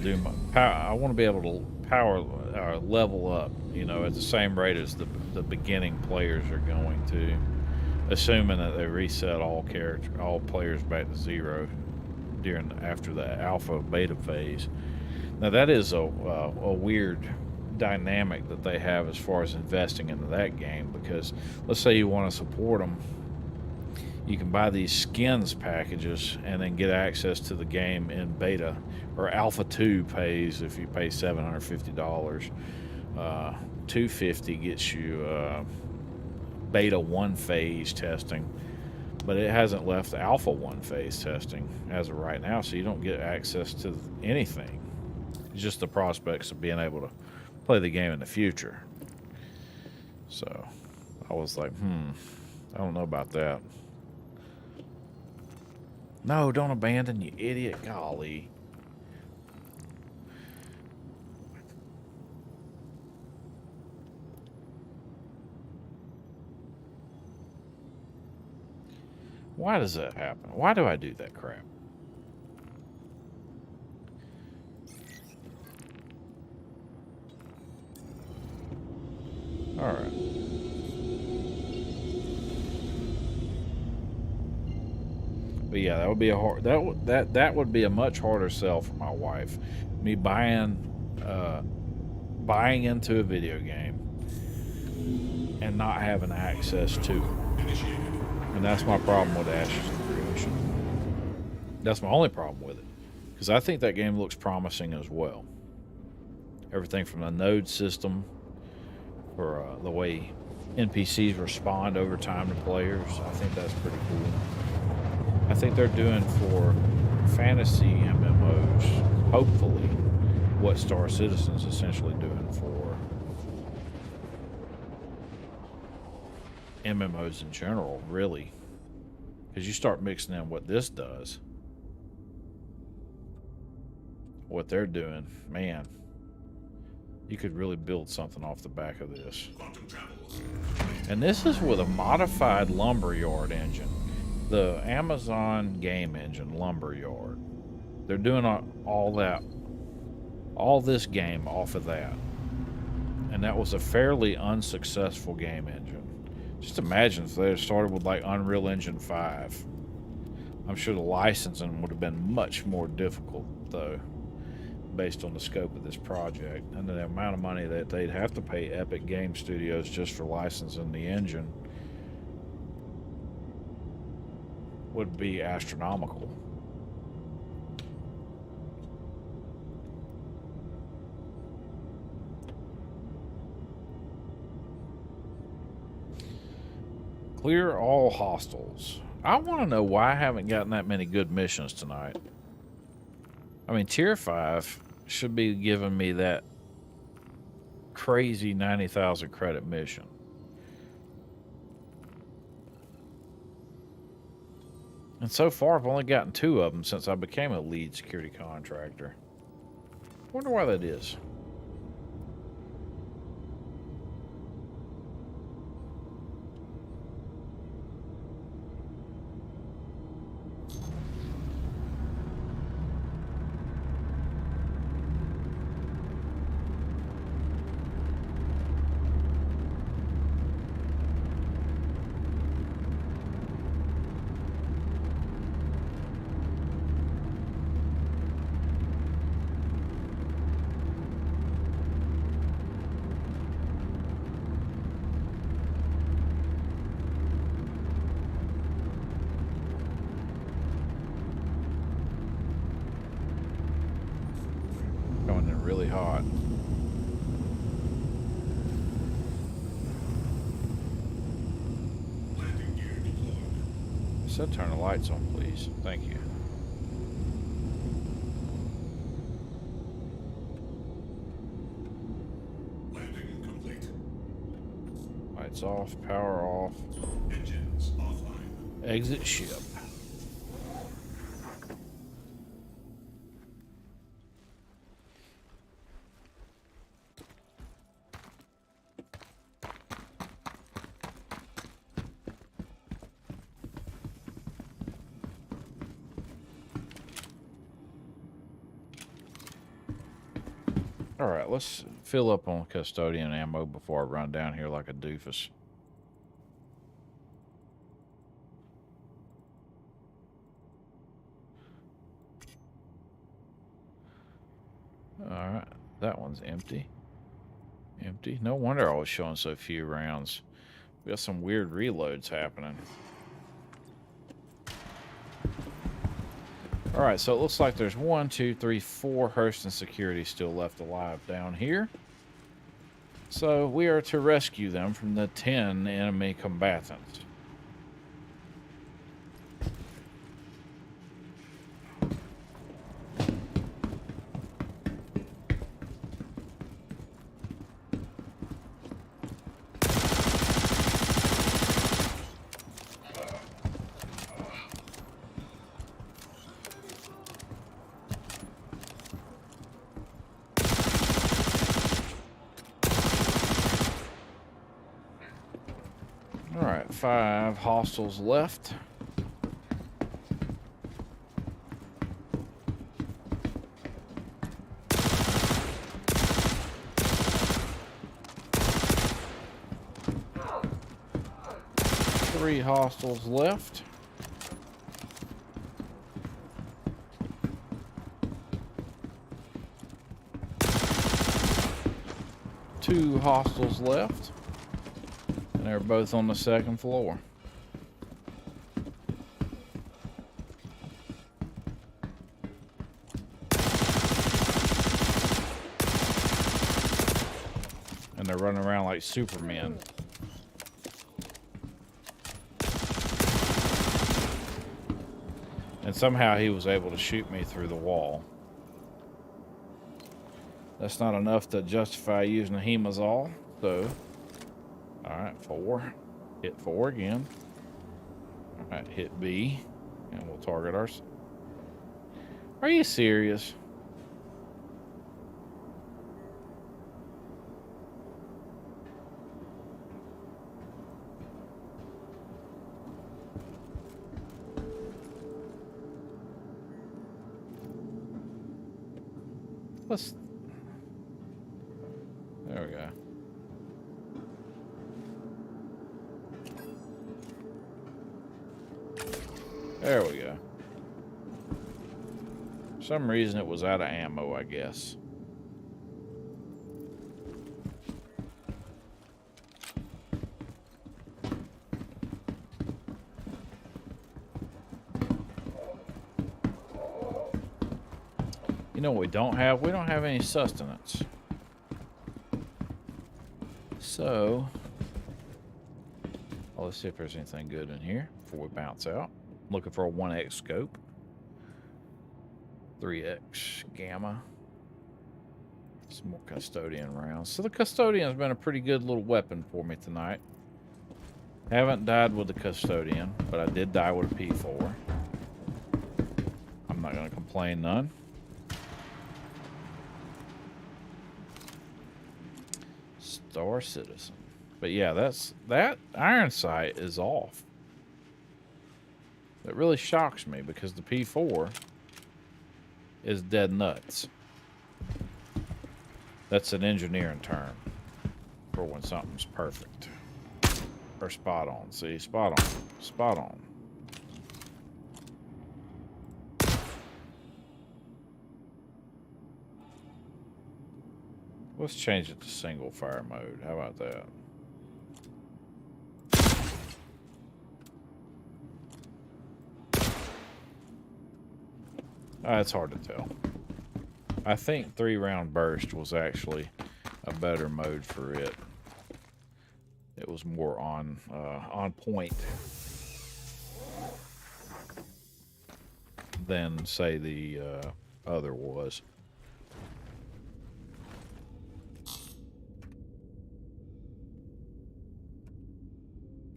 do my power. I want to be able to power level up, you know, at the same rate as the beginning players are going to, assuming that they reset all players back to 0 after the alpha beta phase. Now that is a weird dynamic that they have as far as investing into that game, because let's say you want to support them, you can buy these skins packages and then get access to the game in beta, or Alpha 2 pays if you pay $750. $250 gets you beta 1 phase testing, but it hasn't left Alpha 1 phase testing as of right now, so you don't get access to anything. It's just the prospects of being able to play the game in the future. So I was like, I don't know about that. No, don't abandon, you idiot. Golly. Why does that happen? Why do I do that crap? All right. But yeah, that would be a hard. That would be a much harder sell for my wife. Me buying into a video game and not having access to it. And that's my problem with Ashes of Creation. That's my only problem with it, because I think that game looks promising as well. Everything from the node system, for the way NPCs respond over time to players. I think that's pretty cool. I think they're doing for fantasy MMOs, hopefully, what Star Citizen's essentially doing for MMOs in general, really. Because you start mixing in what this does, what they're doing, man, you could really build something off the back of this. And this is with a modified Lumberyard engine. The Amazon game engine, Lumberyard. They're doing all this game off of that. And that was a fairly unsuccessful game engine. Just imagine if they had started with like Unreal Engine 5. I'm sure the licensing would have been much more difficult, though, based on the scope of this project and the amount of money that they'd have to pay Epic Game Studios just for licensing the engine would be astronomical. Clear all hostiles. I want to know why I haven't gotten that many good missions tonight. I mean, Tier 5 should be giving me that crazy 90,000 credit mission. And so far, I've only gotten 2 of them since I became a lead security contractor. Wonder why that is. hot. Landing gear deployed. So turn the lights on, please. Thank you. Landing complete. Lights off, power off. Engines offline. Exit ship. All right, let's fill up on custodian ammo before I run down here like a doofus. All right, that one's empty. Empty. No wonder I was showing so few rounds. We got some weird reloads happening. All right, so it looks like there's 1, 2, 3, 4 Hurston security still left alive down here. So we are to rescue them from the 10 enemy combatants. All right, 5 hostiles left. Three hostiles left. Two hostiles left. And they're both on the second floor. And they're running around like Supermen. And somehow he was able to shoot me through the wall. That's not enough to justify using a Hemazol, so... Alright, 4. Hit 4 again. Alright, hit B. And we'll target our... Are you serious? Let's... There we go. There we go. For some reason it was out of ammo, I guess. You know what we don't have? We don't have any sustenance. So, well, let's see if there's anything good in here before we bounce out. Looking for a 1X scope. 3X gamma. Some more custodian rounds. So the custodian's been a pretty good little weapon for me tonight. Haven't died with the custodian, but I did die with a P4. I'm not going to complain none. Star Citizen. But yeah, that iron sight is off. That really shocks me because the P4 is dead nuts. That's an engineering term for when something's perfect. Or spot on. See, spot on. Spot on. Let's change it to single fire mode. How about that? It's hard to tell. I think 3-round burst was actually a better mode for it. It was more on point than say the other was.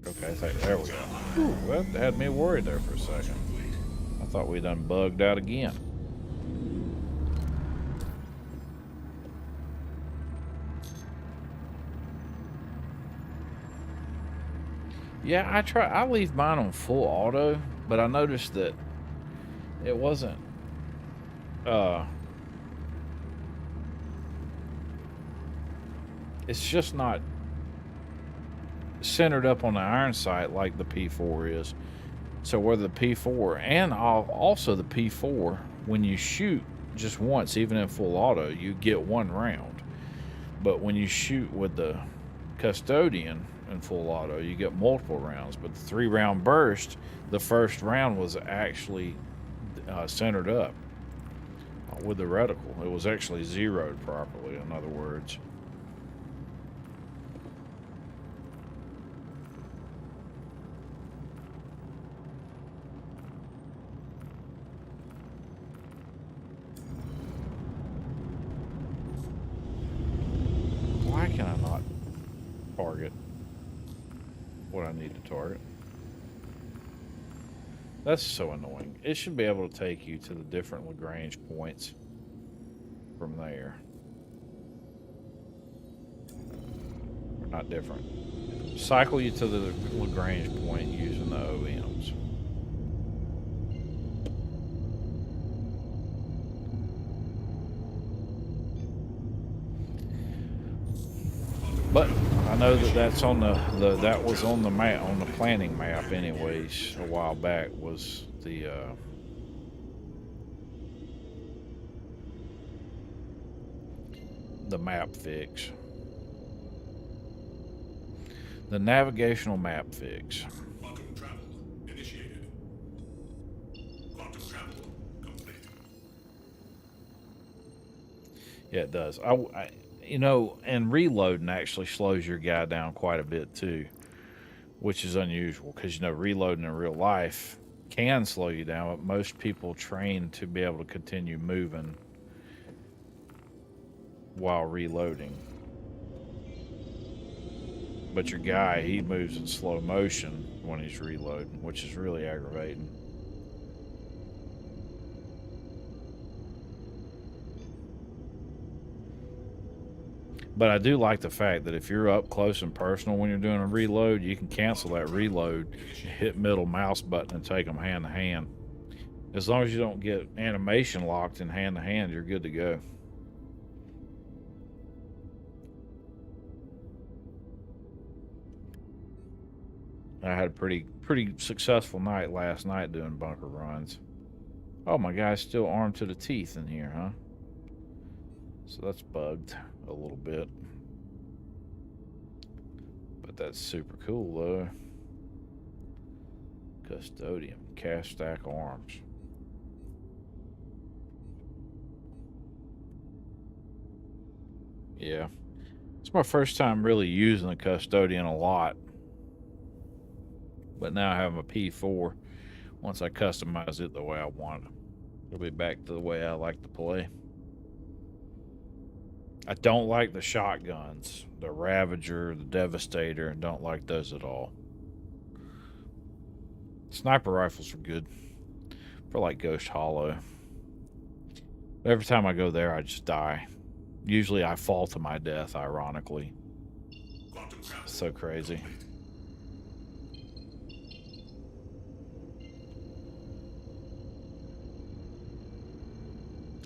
Okay, there we go. Whew, that had me worried there for a second. I thought we done bugged out again. Yeah, I leave mine on full auto, but I noticed that it wasn't it's just not centered up on the iron sight like the P4 is. So whether the P4 and also the P4, when you shoot just once, even in full auto, you get 1 round. But when you shoot with the Custodian in full auto, you get multiple rounds. But the 3-round burst, the first round was actually centered up with the reticle. It was actually zeroed properly, in other words. Why can I not target what I need to target? That's so annoying. It should be able to take you to the different Lagrange points from there. Or not different. Cycle you to the Lagrange point using the OMs. But I know that that's on that was on the map, on the planning map anyways, a while back, was the map fix. The navigational map fix. Quantum travel initiated. Quantum travel complete. Yeah, it does. I you know, and reloading actually slows your guy down quite a bit too, which is unusual because, you know, reloading in real life can slow you down, but most people train to be able to continue moving while reloading. But your guy, he moves in slow motion when he's reloading, which is really aggravating. But I do like the fact that if you're up close and personal when you're doing a reload, you can cancel that reload, hit middle mouse button, and take them hand to hand. As long as you don't get animation locked in hand to hand, you're good to go. I had a pretty successful night last night doing bunker runs. Oh, my guy's still armed to the teeth in here, huh? So that's bugged a little bit. But that's super cool, though. Custodian, cast stack arms. Yeah. It's my first time really using the Custodian a lot. But now I have a P4. Once I customize it the way I want it, it'll be back to the way I like to play. I don't like the shotguns, the Ravager, the Devastator, and don't like those at all. Sniper rifles are good for like Ghost Hollow. But every time I go there, I just die. Usually I fall to my death, ironically. It's so crazy.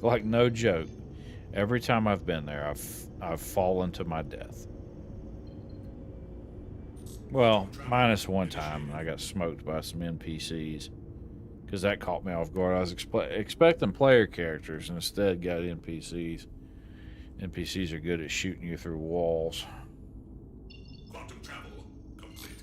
Like, no joke. Every time I've been there, I've fallen to my death. Well, minus one time, I got smoked by some NPCs because that caught me off guard. I was expecting player characters and instead got NPCs. NPCs are good at shooting you through walls. Quantum travel complete.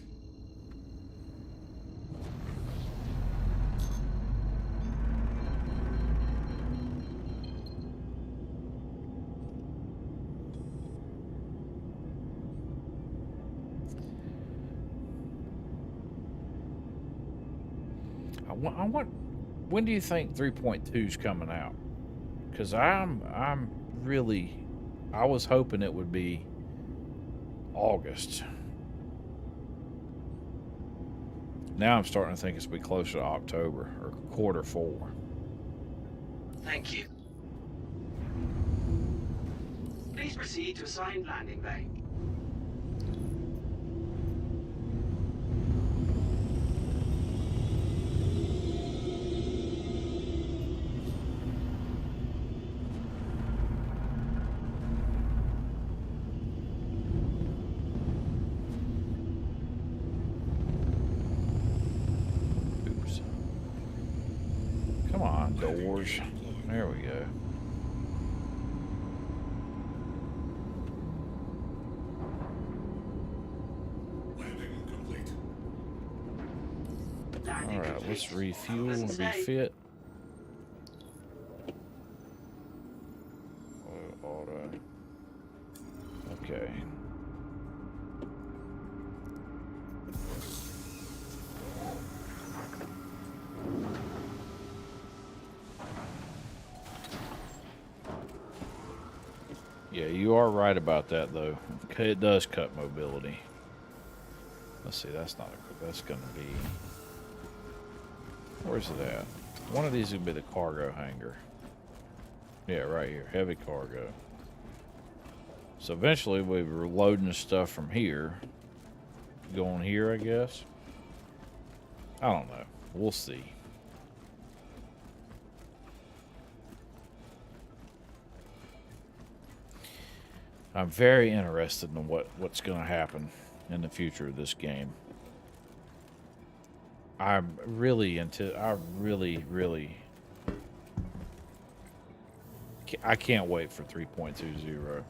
I want. When do you think 3.2 is coming out? Because I'm really, I was hoping it would be August. Now I'm starting to think it's be closer to October or Q4. Thank you. Please proceed to assigned landing bay. Oops. Come on, doors. There we go. Landing complete. Landing All right, complete. let's refuel Doesn't and say. refit. Auto. Okay. Yeah, you are right about that, though. Okay, it does cut mobility. Let's see, that's not a, that's going to be... Where's it at? One of these would be the cargo hangar. Yeah, right here. Heavy cargo. So eventually we were loading the stuff from here. Going here, I guess. I don't know. We'll see. I'm very interested in what's going to happen in the future of this game. I'm really into. I really I can't wait for 3.20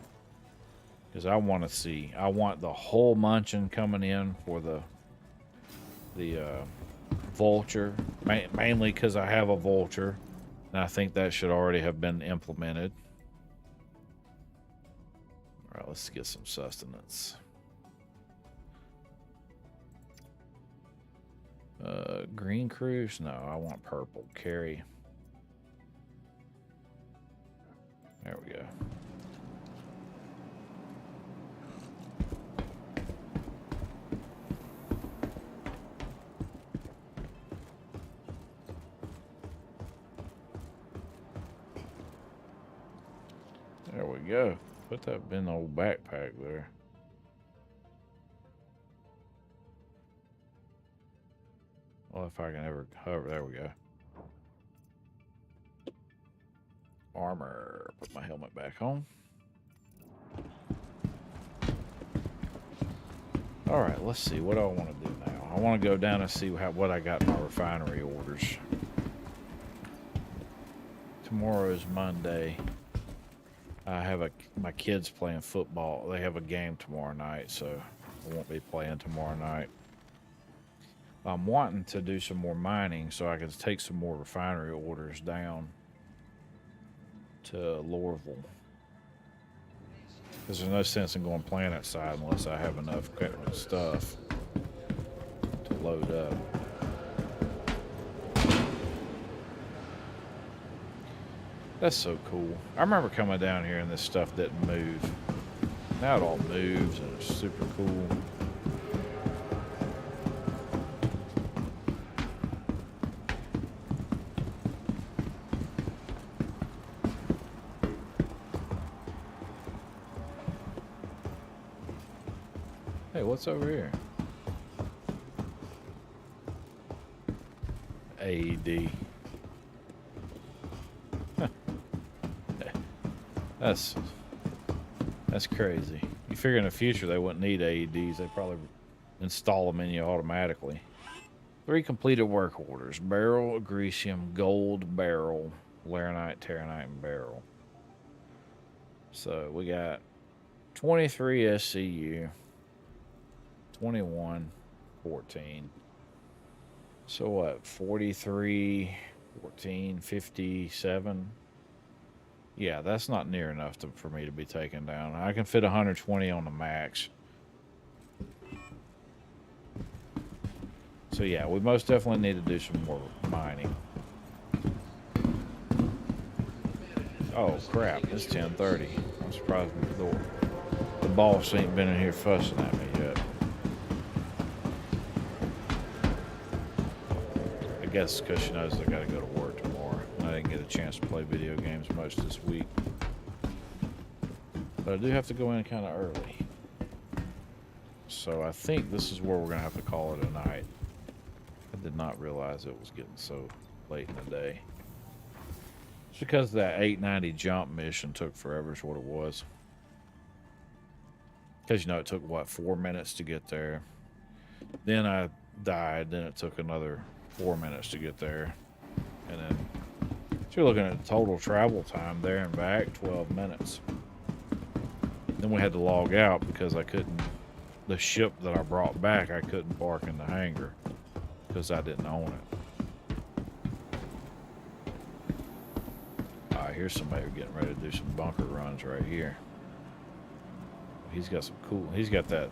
because I want to see. I want the whole Munchkin coming in for the Vulture, mainly because I have a Vulture, and I think that should already have been implemented. All right, let's get some sustenance. Green cruise? No, I want purple. Carry. There we go. There we go. Put that in the old backpack there. Well, if I can ever hover, there we go. Armor. Put my helmet back on. All right, let's see. What do I want to do now? I want to go down and see what I got in my refinery orders. Tomorrow is Monday. I have my kids playing football. They have a game tomorrow night, so I won't be playing tomorrow night. I'm wanting to do some more mining so I can take some more refinery orders down to Lorville. Because there's no sense in going planet side unless I have enough stuff to load up. That's so cool. I remember coming down here and this stuff didn't move. Now it all moves and it's super cool. Hey, what's over here? AED. That's crazy. You figure in the future they wouldn't need AEDs. They probably install them in you automatically. 3 completed work orders. Beryl, Agricium, Gold, Beryl, Laranite, Terranite, and Beryl. So we got 23 SCU, 21, 14. So what? 43, 14, 57. Yeah, that's not near enough for me to be taken down. I can fit 120 on the max. So yeah, we most definitely need to do some more mining. Oh crap, it's 10:30. I'm surprised the boss ain't been in here fussing at me yet. I guess because she knows I gotta go to work tomorrow. I didn't get a chance to play video games much this week. But I do have to go in kind of early. So I think this is where we're going to have to call it a night. I did not realize it was getting so late in the day. It's because that 890 jump mission took forever is what it was. Because, you know, it took, what, 4 minutes to get there. Then I died. Then it took another 4 minutes to get there. And then, so you're looking at total travel time there and back, 12 minutes. Then we had to log out because I couldn't, the ship that I brought back, I couldn't park in the hangar because I didn't own it. Alright, here's somebody getting ready to do some bunker runs right here. He's got some cool, he's got that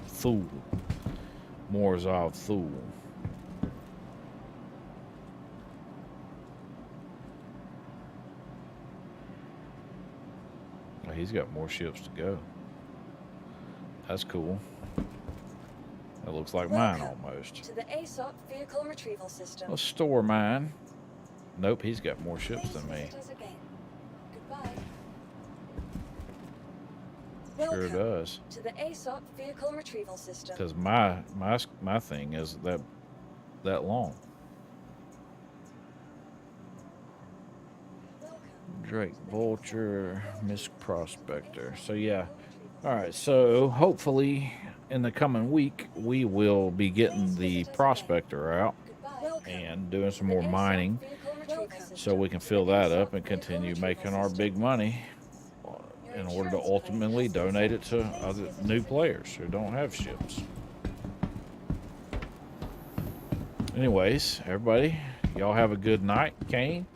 Thule, Morozov Thule. He's got more ships to go. That's cool. That looks like mine almost. To the ASOP vehicle retrieval system. Let's store mine. Nope, he's got more ships Please than me. visit us again. Goodbye. Sure Welcome does. to the ASOP vehicle retrieval system. Because my thing is that long. Drake Vulture, Miss Prospector. So yeah. Alright, so hopefully in the coming week we will be getting the Prospector out and doing some more mining so we can fill that up and continue making our big money in order to ultimately donate it to other new players who don't have ships. Anyways, everybody, y'all have a good night. Kane,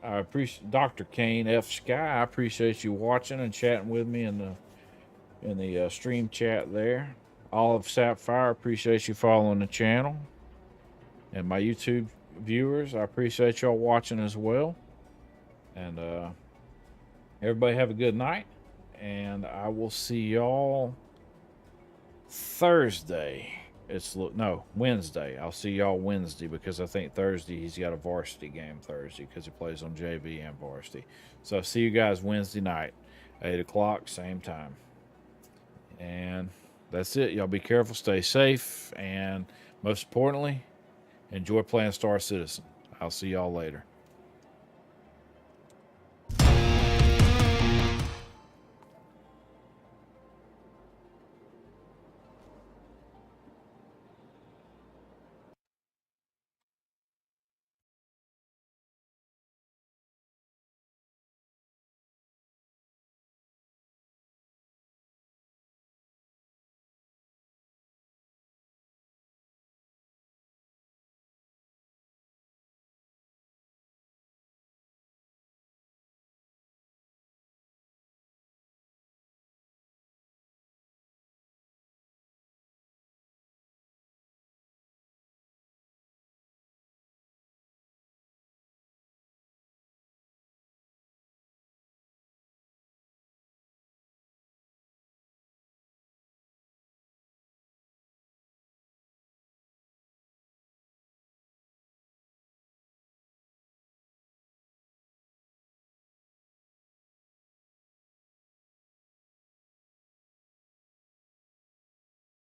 I appreciate Dr. Kane F. Sky. I appreciate you watching and chatting with me in the stream chat there. Olive Sapphire, appreciate you following the channel. And my YouTube viewers, I appreciate y'all watching as well. And everybody have a good night. And I will see y'all Thursday. Wednesday. I'll see y'all Wednesday because I think Thursday he's got a varsity game Thursday because he plays on JV and varsity. So I'll see you guys Wednesday night, 8 o'clock, same time. And that's it. Y'all be careful, stay safe, and most importantly, enjoy playing Star Citizen. I'll see y'all later.